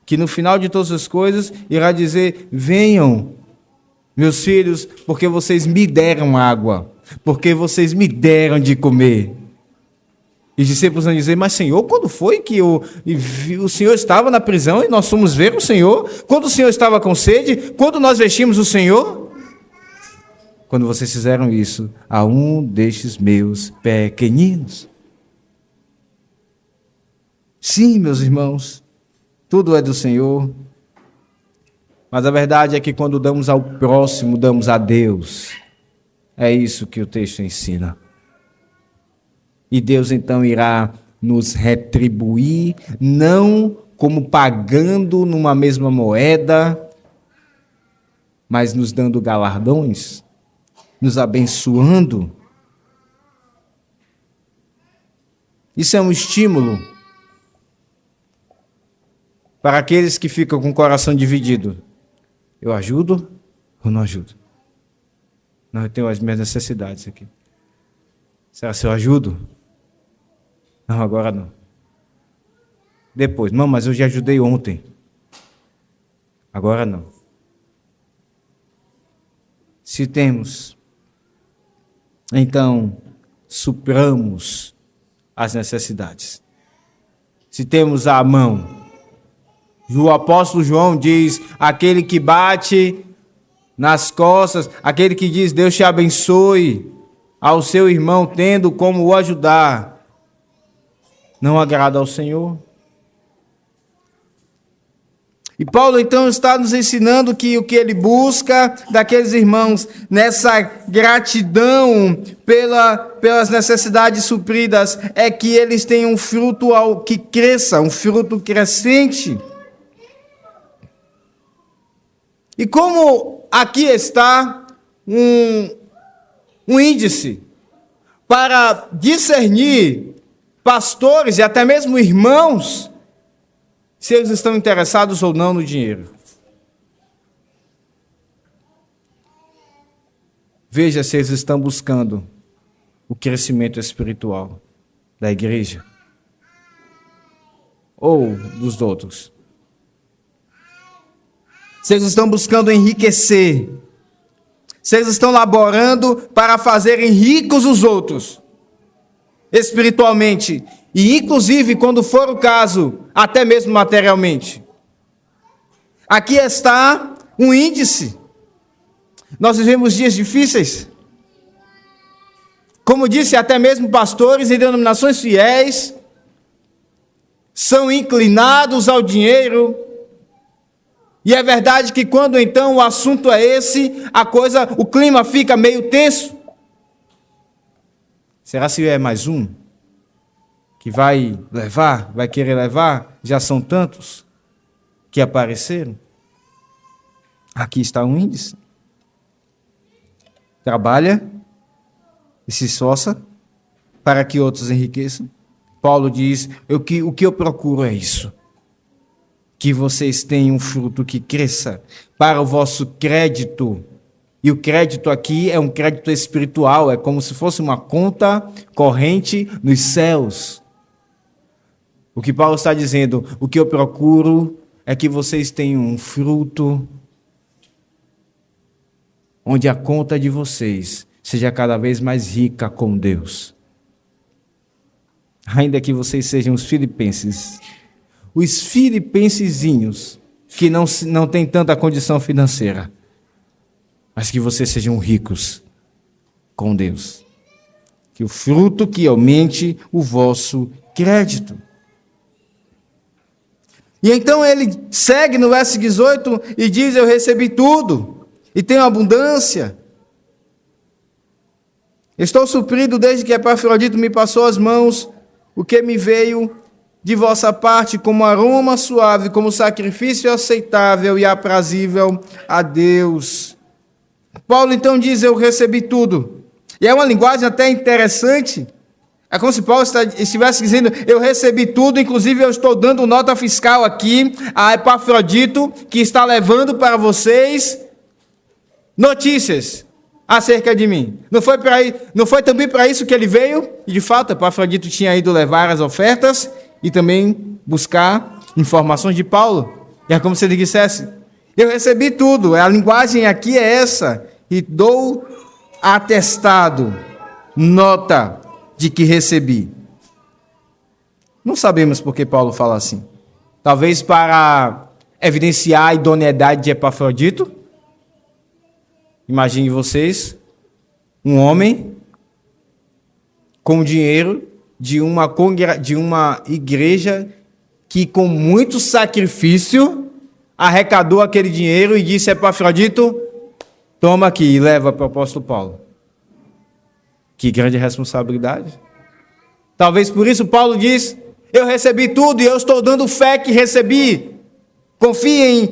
que no final de todas as coisas irá dizer: venham, meus filhos, porque vocês me deram água, porque vocês me deram de comer. E os discípulos vão dizer: mas Senhor, quando foi que o Senhor estava na prisão e nós fomos ver o Senhor? Quando o Senhor estava com sede? Quando nós vestimos o Senhor? Quando vocês fizeram isso a um destes meus pequeninos. Sim, meus irmãos, tudo é do Senhor. Mas a verdade é que quando damos ao próximo, damos a Deus. É isso que o texto ensina. E Deus então irá nos retribuir, não como pagando numa mesma moeda, mas nos dando galardões, nos abençoando. Isso é um estímulo para aqueles que ficam com o coração dividido. Eu ajudo ou não ajudo? Não, eu tenho as minhas necessidades aqui. Será que eu ajudo? Não, agora não. Depois, não, mas eu já ajudei ontem. Agora não. Se temos, então, supramos as necessidades. Se temos à mão, o apóstolo João diz: aquele que bate nas costas, aquele que diz Deus te abençoe ao seu irmão, tendo como o ajudar, não agrada ao Senhor. E Paulo então está nos ensinando que o que ele busca daqueles irmãos, nessa gratidão pelas necessidades supridas, é que eles tenham um fruto que cresça, um fruto crescente. E como aqui está um índice para discernir pastores e até mesmo irmãos, se eles estão interessados ou não no dinheiro. Veja se eles estão buscando o crescimento espiritual da igreja ou dos outros. Se eles estão buscando enriquecer, se eles estão laborando para fazerem ricos os outros, espiritualmente, e inclusive, quando for o caso, até mesmo materialmente. Aqui está um índice. Nós vivemos dias difíceis. Como disse, até mesmo pastores em denominações fiéis são inclinados ao dinheiro. E é verdade que quando então o assunto é esse, o clima fica meio tenso. Será se é mais um que vai querer levar? Já são tantos que apareceram. Aqui está um índice. Trabalha e se esforça para que outros enriqueçam. Paulo diz: o que eu procuro é isso. Que vocês tenham um fruto que cresça para o vosso crédito. E o crédito aqui é um crédito espiritual, é como se fosse uma conta corrente nos céus. O que Paulo está dizendo, o que eu procuro é que vocês tenham um fruto onde a conta de vocês seja cada vez mais rica com Deus. ainda que vocês sejam os filipenses, os filipensezinhos, que não têm tanta condição financeira, mas que vocês sejam ricos com Deus. Que o fruto que aumente o vosso crédito. E então ele segue no verso 18 e diz: eu recebi tudo e tenho abundância. Estou suprido desde que Epafrodito me passou as mãos, o que me veio de vossa parte como aroma suave, como sacrifício aceitável e aprazível a Deus. Paulo então diz: eu recebi tudo. E é uma linguagem até interessante. É como se Paulo estivesse dizendo: eu recebi tudo, inclusive eu estou dando nota fiscal aqui a Epafrodito, que está levando para vocês notícias acerca de mim. Não foi também para isso que ele veio? E de fato, Epafrodito tinha ido levar as ofertas e também buscar informações de Paulo. E é como se ele dissesse: eu recebi tudo. A linguagem aqui é essa. E dou atestado, nota de que recebi. Não sabemos por que Paulo fala assim. Talvez para evidenciar a idoneidade de Epafrodito. Imagine vocês, um homem com dinheiro de uma igreja que com muito sacrifício arrecadou aquele dinheiro e disse: Epafrodito, toma aqui e leva para o apóstolo Paulo. Que grande responsabilidade. Talvez por isso Paulo diz: eu recebi tudo e eu estou dando fé que recebi. Confie em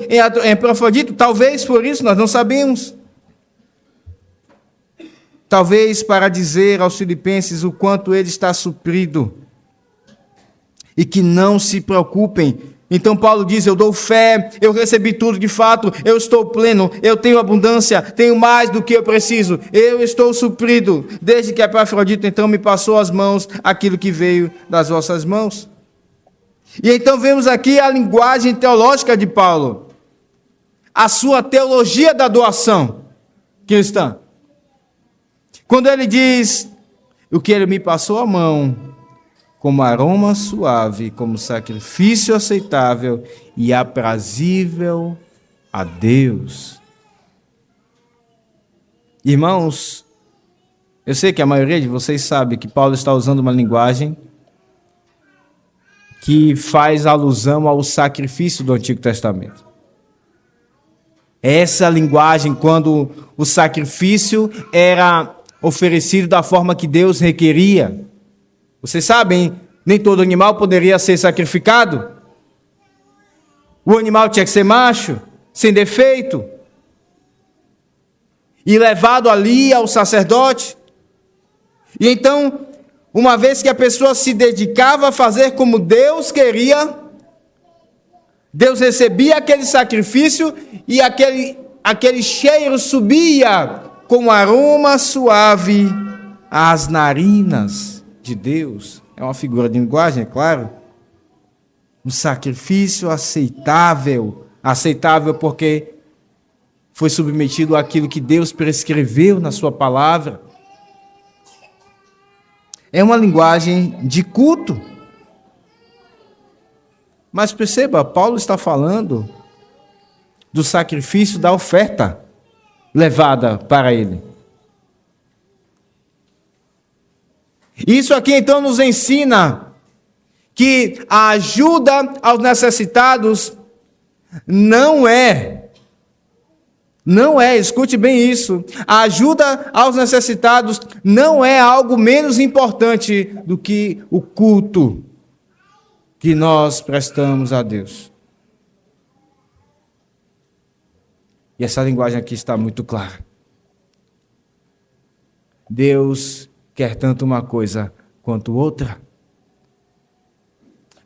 Epafrodito. Talvez por isso, nós não sabemos. Talvez para dizer aos filipenses o quanto ele está suprido. E que não se preocupem. Então Paulo diz: eu dou fé, eu recebi tudo de fato, eu estou pleno, eu tenho abundância, tenho mais do que eu preciso, eu estou suprido, desde que Epafrodito então me passou às mãos aquilo que veio das vossas mãos. E então vemos aqui a linguagem teológica de Paulo, a sua teologia da doação cristã. Quando ele diz: o que ele me passou à mão, como aroma suave, como sacrifício aceitável e aprazível a Deus. Irmãos, eu sei que a maioria de vocês sabe que Paulo está usando uma linguagem que faz alusão ao sacrifício do Antigo Testamento. Essa linguagem, quando o sacrifício era oferecido da forma que Deus requeria. Vocês sabem, nem todo animal poderia ser sacrificado. O animal tinha que ser macho, sem defeito, e levado ali ao sacerdote. E então, uma vez que a pessoa se dedicava a fazer como Deus queria, Deus recebia aquele sacrifício e aquele cheiro subia como aroma suave às narinas de Deus. É uma figura de linguagem, é claro. Um sacrifício aceitável. Aceitável porque foi submetido àquilo que Deus prescreveu na sua palavra. É uma linguagem de culto. Mas perceba, Paulo está falando do sacrifício da oferta levada para ele. Isso aqui então nos ensina que a ajuda aos necessitados não é, escute bem isso, a ajuda aos necessitados não é algo menos importante do que o culto que nós prestamos a Deus. E essa linguagem aqui está muito clara. Deus quer tanto uma coisa quanto outra.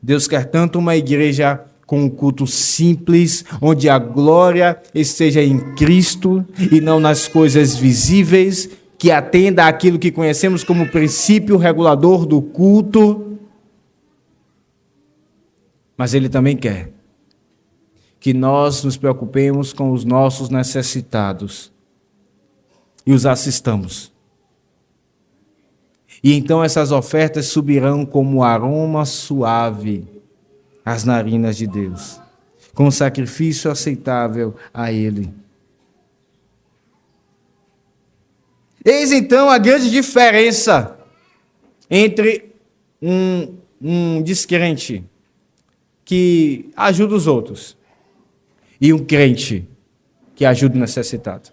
Deus quer tanto uma igreja com um culto simples, onde a glória esteja em Cristo e não nas coisas visíveis, que atenda àquilo que conhecemos como princípio regulador do culto. Mas Ele também quer que nós nos preocupemos com os nossos necessitados e os assistamos. E então essas ofertas subirão como aroma suave às narinas de Deus, como sacrifício aceitável a Ele. Eis então a grande diferença entre um descrente que ajuda os outros e um crente que ajuda o necessitado.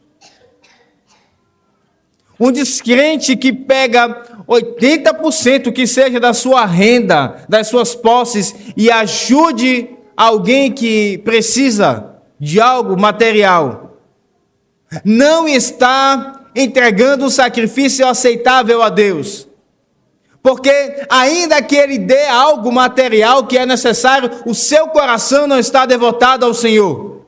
Um descrente que pega 80% que seja da sua renda, das suas posses, e ajude alguém que precisa de algo material, não está entregando um sacrifício aceitável a Deus. Porque ainda que ele dê algo material que é necessário, o seu coração não está devotado ao Senhor.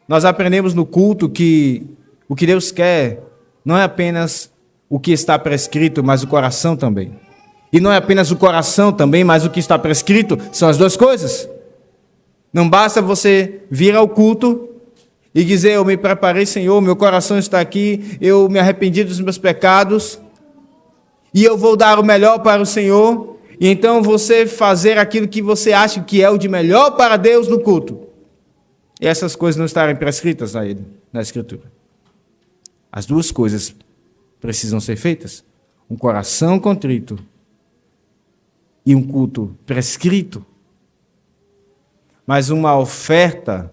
Nós aprendemos no culto que o que Deus quer não é apenas o que está prescrito, mas o coração também. E não é apenas o coração também, mas o que está prescrito, são as duas coisas. Não basta você vir ao culto e dizer: eu me preparei, Senhor, meu coração está aqui, eu me arrependi dos meus pecados, e eu vou dar o melhor para o Senhor. E então você fazer aquilo que você acha que é o de melhor para Deus no culto. E essas coisas não estarem prescritas a Ele, na Escritura. As duas coisas precisam ser feitas. Um coração contrito e um culto prescrito. Mas uma oferta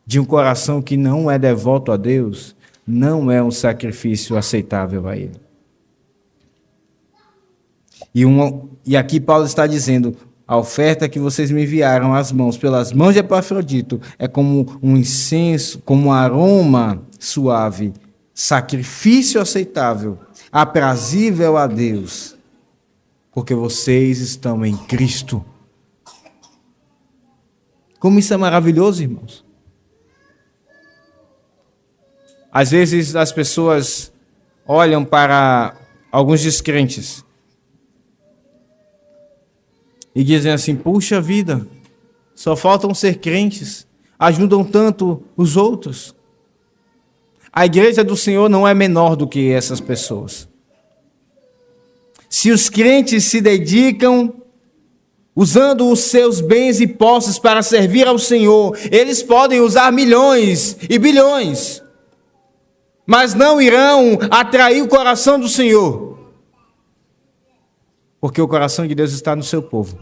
de um coração que não é devoto a Deus não é um sacrifício aceitável a Ele. E aqui Paulo está dizendo: a oferta que vocês me enviaram às mãos, pelas mãos de Epafrodito, é como um incenso, como um aroma suave, sacrifício aceitável, aprazível a Deus, porque vocês estão em Cristo. Como isso é maravilhoso, irmãos. Às vezes as pessoas olham para alguns descrentes e dizem assim: puxa vida, só faltam ser crentes, ajudam tanto os outros. A igreja do Senhor não é menor do que essas pessoas. Se os crentes se dedicam usando os seus bens e posses para servir ao Senhor, eles podem usar milhões e bilhões, mas não irão atrair o coração do Senhor, porque o coração de Deus está no seu povo.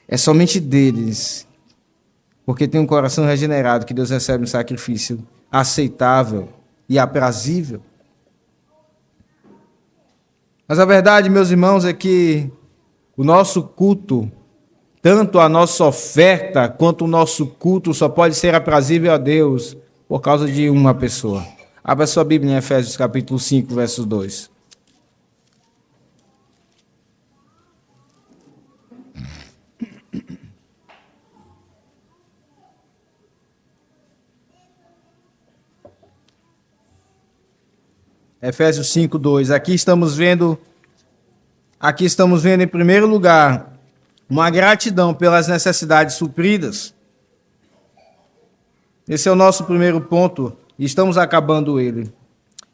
É somente deles, porque tem um coração regenerado, que Deus recebe um sacrifício aceitável e aprazível. Mas a verdade, meus irmãos, é que o nosso culto, tanto a nossa oferta quanto o nosso culto, só pode ser aprazível a Deus por causa de uma pessoa. Abra sua Bíblia em Efésios capítulo 5, versos 2. Efésios 5, 2. Aqui estamos vendo em primeiro lugar uma gratidão pelas necessidades supridas. Esse é o nosso primeiro ponto e estamos acabando ele.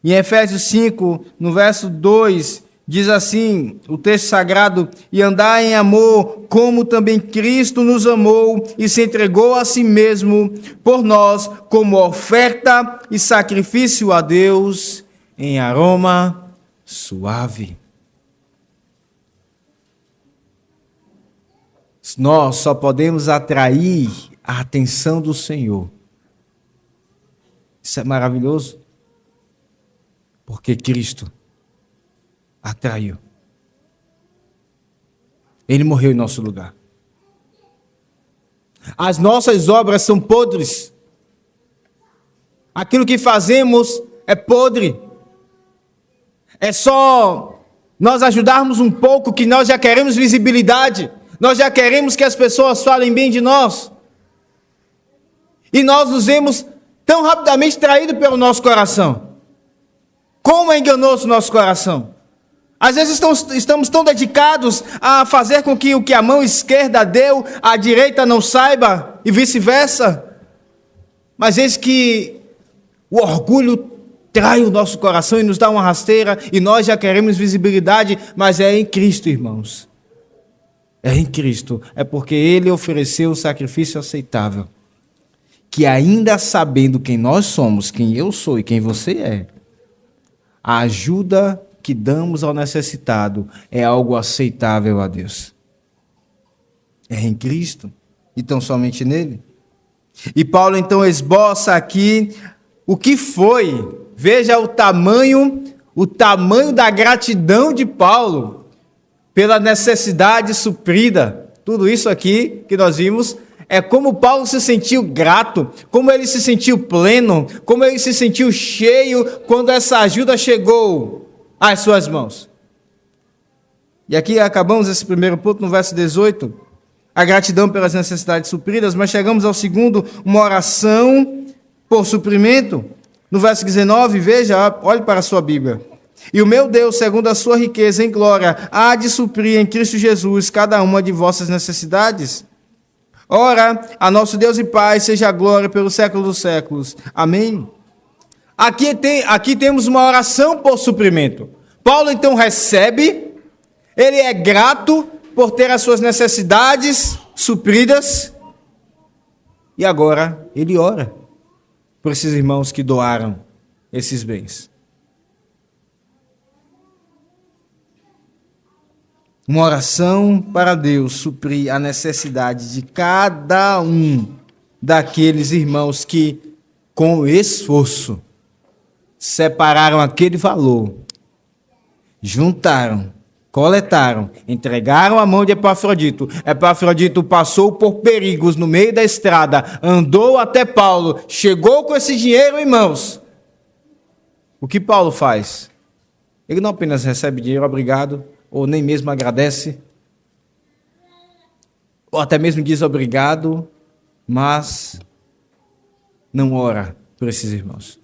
Em Efésios 5, no verso 2, diz assim o texto sagrado: e andai em amor, como também Cristo nos amou e se entregou a si mesmo por nós, como oferta e sacrifício a Deus em aroma suave. Nós só podemos atrair a atenção do Senhor. Isso é maravilhoso, porque Cristo atraiu. Ele morreu em nosso lugar. As nossas obras são podres. Aquilo que fazemos é podre. É só nós ajudarmos um pouco que nós já queremos visibilidade. Nós já queremos que as pessoas falem bem de nós. E nós nos vemos tão rapidamente traídos pelo nosso coração. Como é enganoso o nosso coração. Às vezes estamos tão dedicados a fazer com que o que a mão esquerda deu, a direita não saiba, e vice-versa. Mas eis que o orgulho trai o nosso coração e nos dá uma rasteira, e nós já queremos visibilidade, mas é em Cristo, irmãos. É em Cristo. É porque Ele ofereceu o sacrifício aceitável. Que ainda sabendo quem nós somos, quem eu sou e quem você é, a ajuda que damos ao necessitado é algo aceitável a Deus. É em Cristo, e tão somente nele. E Paulo então esboça aqui o que foi. Veja o tamanho da gratidão de Paulo pela necessidade suprida. Tudo isso aqui que nós vimos é como Paulo se sentiu grato, como ele se sentiu pleno, como ele se sentiu cheio quando essa ajuda chegou às suas mãos. E aqui acabamos esse primeiro ponto no verso 18, a gratidão pelas necessidades supridas, mas chegamos ao segundo, uma oração por suprimento. No verso 19, veja, olhe para a sua Bíblia. E o meu Deus, segundo a sua riqueza em glória, há de suprir em Cristo Jesus cada uma de vossas necessidades. Ora, a nosso Deus e Pai seja a glória pelos séculos dos séculos. Amém? Aqui temos uma oração por suprimento. Paulo então recebe, ele é grato por ter as suas necessidades supridas, e agora ele ora por esses irmãos que doaram esses bens. Uma oração para Deus suprir a necessidade de cada um daqueles irmãos que, com esforço, separaram aquele valor, juntaram, coletaram, entregaram a mão de Epafrodito. Epafrodito passou por perigos no meio da estrada, andou até Paulo, chegou com esse dinheiro em mãos. O que Paulo faz? Ele não apenas recebe dinheiro, obrigado, ou nem mesmo agradece, ou até mesmo diz obrigado, mas não ora por esses irmãos.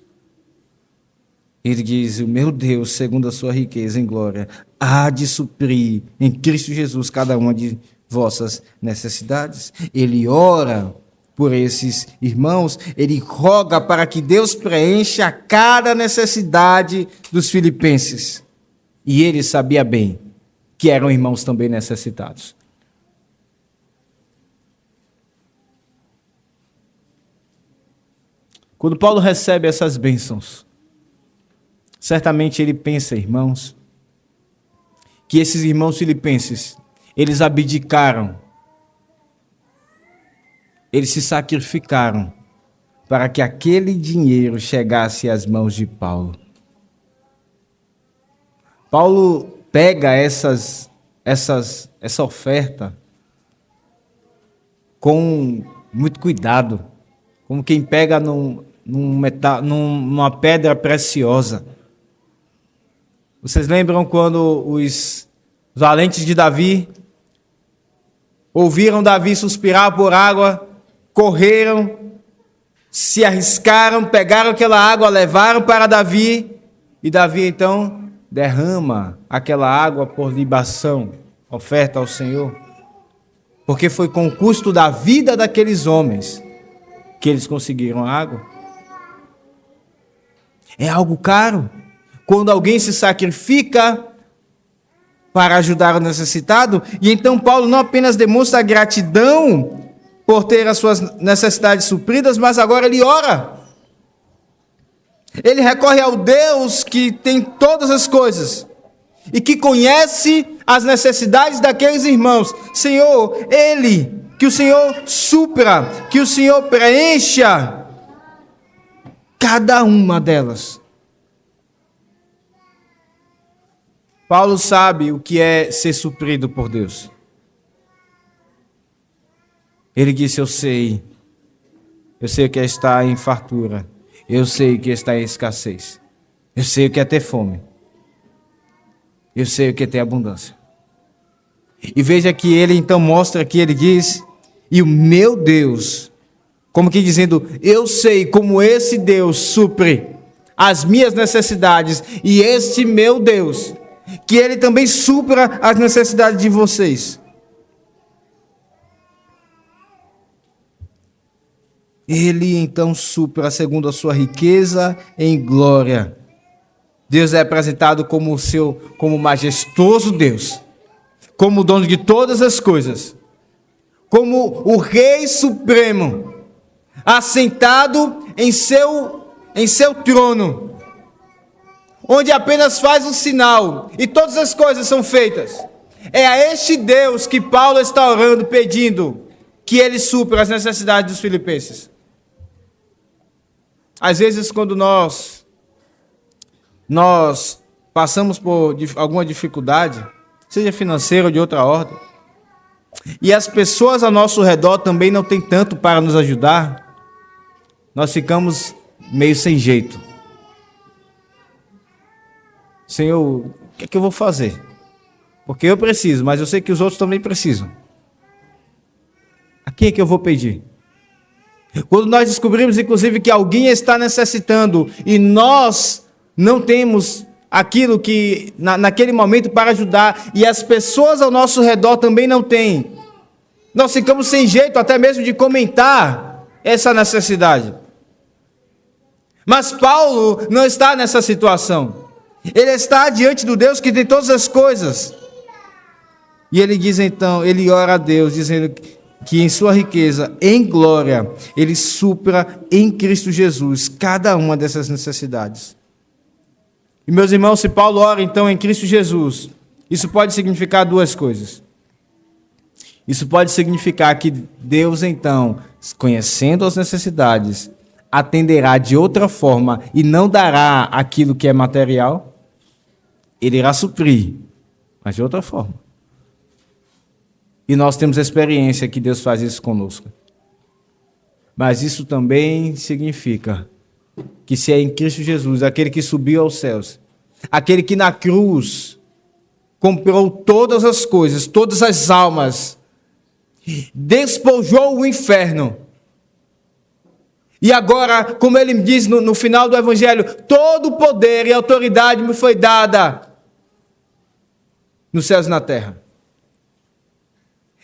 Ele diz, o meu Deus, segundo a sua riqueza em glória, há de suprir em Cristo Jesus cada uma de vossas necessidades. Ele ora por esses irmãos, ele roga para que Deus preencha cada necessidade dos filipenses. E ele sabia bem que eram irmãos também necessitados. Quando Paulo recebe essas bênçãos, certamente ele pensa, irmãos, que esses irmãos filipenses, eles abdicaram, eles se sacrificaram para que aquele dinheiro chegasse às mãos de Paulo. Paulo pega essa oferta com muito cuidado, como quem pega numa pedra preciosa. Vocês lembram quando os valentes de Davi ouviram Davi suspirar por água, correram, se arriscaram, pegaram aquela água, levaram para Davi, e Davi então derrama aquela água por libação, oferta ao Senhor, porque foi com o custo da vida daqueles homens que eles conseguiram a água. É algo caro. Quando alguém se sacrifica para ajudar o necessitado, e então Paulo não apenas demonstra gratidão por ter as suas necessidades supridas, mas agora ele ora. Ele recorre ao Deus que tem todas as coisas e que conhece as necessidades daqueles irmãos. Senhor, que o Senhor supra, que o Senhor preencha cada uma delas. Paulo sabe o que é ser suprido por Deus. Ele disse, eu sei o que é estar em fartura, eu sei o que é estar em escassez, eu sei o que é ter fome, eu sei o que é ter abundância. E veja que ele então mostra que ele diz, e o meu Deus, como que dizendo, eu sei como esse Deus supre as minhas necessidades, e este meu Deus, que ele também supra as necessidades de vocês. Ele então supra segundo a sua riqueza em glória. Deus é apresentado como majestoso Deus, como o dono de todas as coisas, como o Rei Supremo, assentado em seu trono, onde apenas faz um sinal e todas as coisas são feitas. É a este Deus que Paulo está orando, pedindo que ele supra as necessidades dos filipenses. Às vezes, quando nós passamos por alguma dificuldade, seja financeira ou de outra ordem, e as pessoas ao nosso redor também não têm tanto para nos ajudar, nós ficamos meio sem jeito. Senhor, o que é que eu vou fazer? Porque eu preciso, mas eu sei que os outros também precisam. A quem é que eu vou pedir? Quando nós descobrimos, inclusive, que alguém está necessitando e nós não temos aquilo que naquele momento para ajudar e as pessoas ao nosso redor também não têm, nós ficamos sem jeito até mesmo de comentar essa necessidade. Mas Paulo não está nessa situação. Ele está diante do Deus que tem todas as coisas. E ele diz então, ele ora a Deus, dizendo que em sua riqueza, em glória, ele supra em Cristo Jesus cada uma dessas necessidades. E meus irmãos, se Paulo ora então em Cristo Jesus, isso pode significar duas coisas. Isso pode significar que Deus então, conhecendo as necessidades, atenderá de outra forma e não dará aquilo que é material. Ele irá suprir, mas de outra forma. E nós temos a experiência que Deus faz isso conosco. Mas isso também significa que se é em Cristo Jesus, aquele que subiu aos céus, aquele que na cruz comprou todas as coisas, todas as almas, despojou o inferno. E agora, como ele diz no final do Evangelho, todo o poder e autoridade me foi dada nos céus e na terra.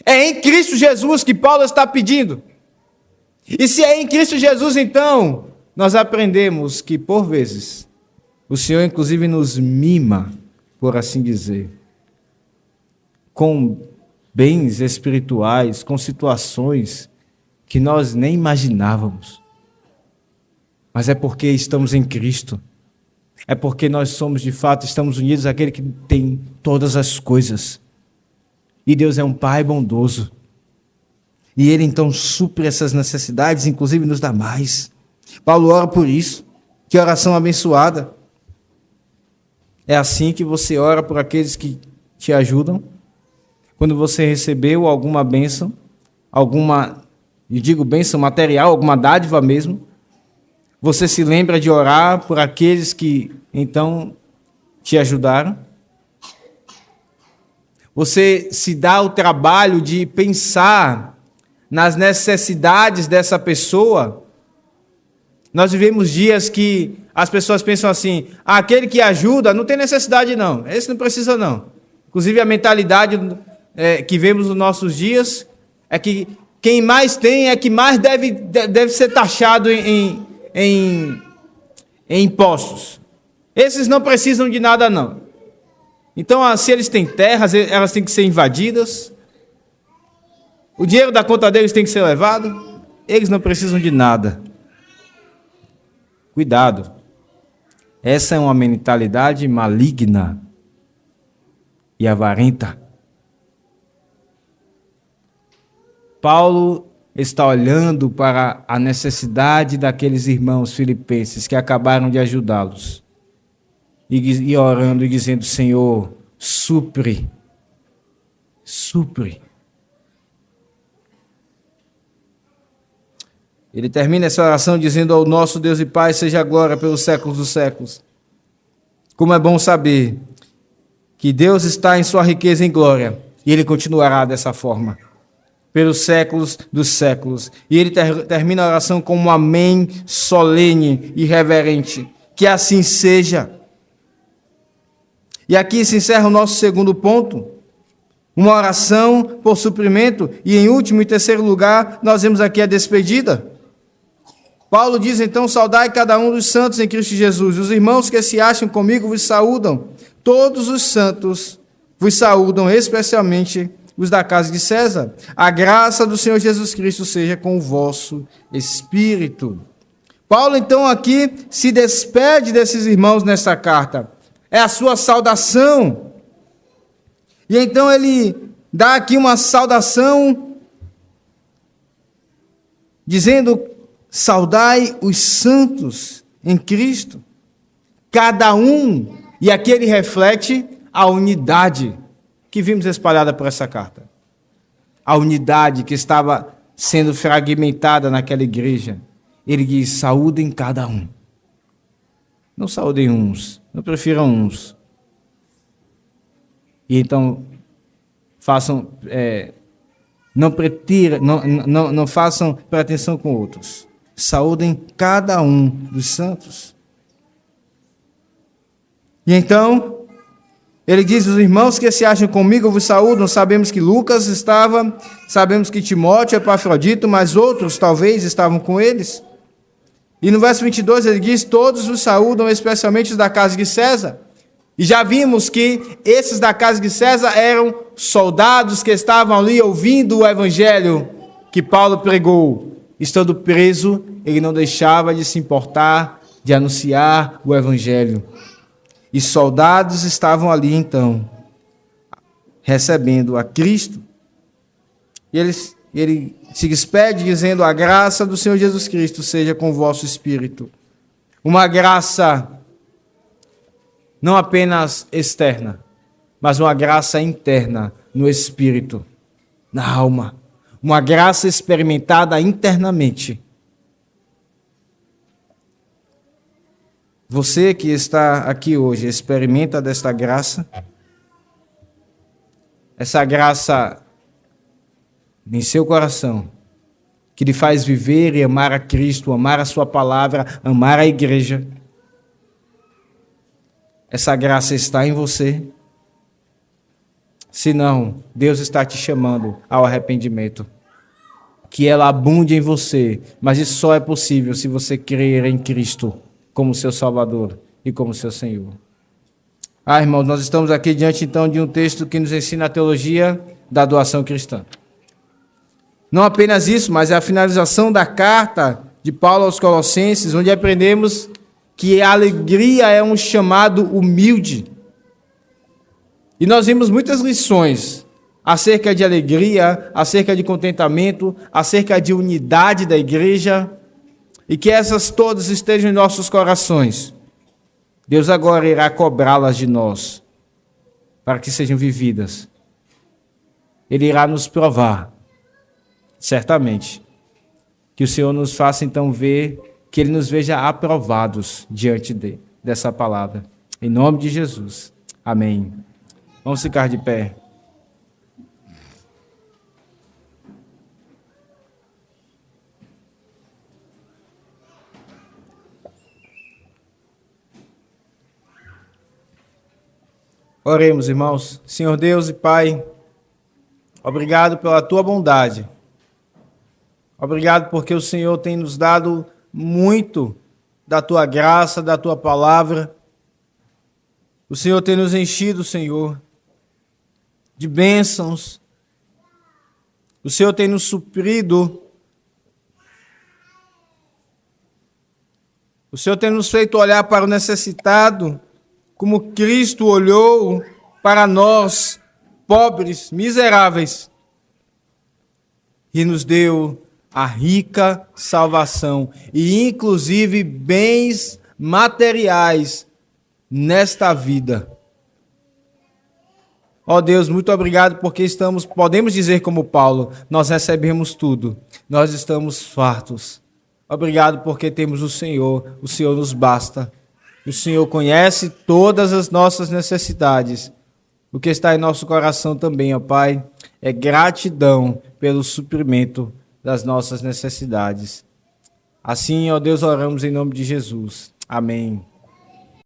É em Cristo Jesus que Paulo está pedindo. E se é em Cristo Jesus, então, nós aprendemos que, por vezes, o Senhor, inclusive, nos mima, por assim dizer, com bens espirituais, com situações que nós nem imaginávamos. Mas é porque estamos em Cristo. É porque nós somos, de fato, estamos unidos àquele que tem todas as coisas. E Deus é um Pai bondoso. E Ele, então, supre essas necessidades, inclusive nos dá mais. Paulo ora por isso. Que oração abençoada. É assim que você ora por aqueles que te ajudam? Quando você recebeu alguma bênção, eu digo bênção material, alguma dádiva mesmo, você se lembra de orar por aqueles que, então, te ajudaram? Você se dá o trabalho de pensar nas necessidades dessa pessoa? Nós vivemos dias que as pessoas pensam assim, aquele que ajuda não tem necessidade não, esse não precisa não. Inclusive a mentalidade que vemos nos nossos dias é que quem mais tem é que mais deve ser taxado em impostos. Esses não precisam de nada não. Então, se eles têm terras, elas têm que ser invadidas. O dinheiro da conta deles tem que ser levado. Eles não precisam de nada. Cuidado. Essa é uma mentalidade maligna e avarenta. Paulo está olhando para a necessidade daqueles irmãos filipenses que acabaram de ajudá-los. E orando e dizendo, Senhor, supre. Ele termina essa oração dizendo ao nosso Deus e Pai, seja a glória pelos séculos dos séculos. Como é bom saber que Deus está em sua riqueza em glória e Ele continuará dessa forma, pelos séculos dos séculos. E ele termina a oração com um amém solene e reverente. Que assim seja. E aqui se encerra o nosso segundo ponto. Uma oração por suprimento. E em último e terceiro lugar, nós vemos aqui a despedida. Paulo diz então: saudai cada um dos santos em Cristo Jesus. Os irmãos que se acham comigo vos saúdam. Todos os santos vos saúdam, especialmente os da casa de César. A graça do Senhor Jesus Cristo seja com o vosso espírito. Paulo então aqui se despede desses irmãos nesta carta. É a sua saudação. E então ele dá aqui uma saudação dizendo: saudai os santos em Cristo, cada um. E aqui ele reflete a unidade que vimos espalhada por essa carta. A unidade que estava sendo fragmentada naquela igreja. Ele diz: saúdem cada um. Não saúdem uns, não prefiram uns. E então façam, não façam pretensão com outros. Saúdem cada um dos santos. E então ele diz: os irmãos que se acham comigo vos saúdam. Sabemos que Lucas estava, sabemos que Timóteo, Epafrodito, mas outros talvez estavam com eles. E no verso 22 ele diz: todos os saúdam, especialmente os da casa de César. E já vimos que esses da casa de César eram soldados que estavam ali ouvindo o evangelho que Paulo pregou. Estando preso, ele não deixava de se importar, de anunciar o evangelho. E soldados estavam ali então, recebendo a Cristo. E ele se despede dizendo: a graça do Senhor Jesus Cristo seja com o vosso espírito. Uma graça não apenas externa, mas uma graça interna no espírito, na alma. Uma graça experimentada internamente. Você que está aqui hoje, experimenta desta graça? Essa graça em seu coração, que lhe faz viver e amar a Cristo, amar a sua palavra, amar a igreja. Essa graça está em você? Se não, Deus está te chamando ao arrependimento. Que ela abunde em você, mas isso só é possível se você crer em Cristo como seu Salvador e como seu Senhor. Irmãos, nós estamos aqui diante então de um texto que nos ensina a teologia da doação cristã. Não apenas isso, mas é a finalização da carta de Paulo aos Colossenses, onde aprendemos que a alegria é um chamado humilde. E nós vimos muitas lições acerca de alegria, acerca de contentamento, acerca de unidade da igreja, e que essas todas estejam em nossos corações. Deus agora irá cobrá-las de nós, para que sejam vividas. Ele irá nos provar, certamente, que o Senhor nos faça então ver, que Ele nos veja aprovados diante dessa palavra. Em nome de Jesus. Amém. Vamos ficar de pé. Oremos, irmãos. Senhor Deus e Pai, obrigado pela Tua bondade. Obrigado porque o Senhor tem nos dado muito da Tua graça, da Tua palavra. O Senhor tem nos enchido, Senhor, de bênçãos. O Senhor tem nos suprido. O Senhor tem nos feito olhar para o necessitado, como Cristo olhou para nós, pobres, miseráveis, e nos deu a rica salvação, e inclusive bens materiais nesta vida. Ó Deus, muito obrigado porque podemos dizer como Paulo, nós recebemos tudo, nós estamos fartos. Obrigado porque temos o Senhor nos basta. O Senhor conhece todas as nossas necessidades. O que está em nosso coração também, ó Pai, é gratidão pelo suprimento das nossas necessidades. Assim, ó Deus, oramos em nome de Jesus. Amém.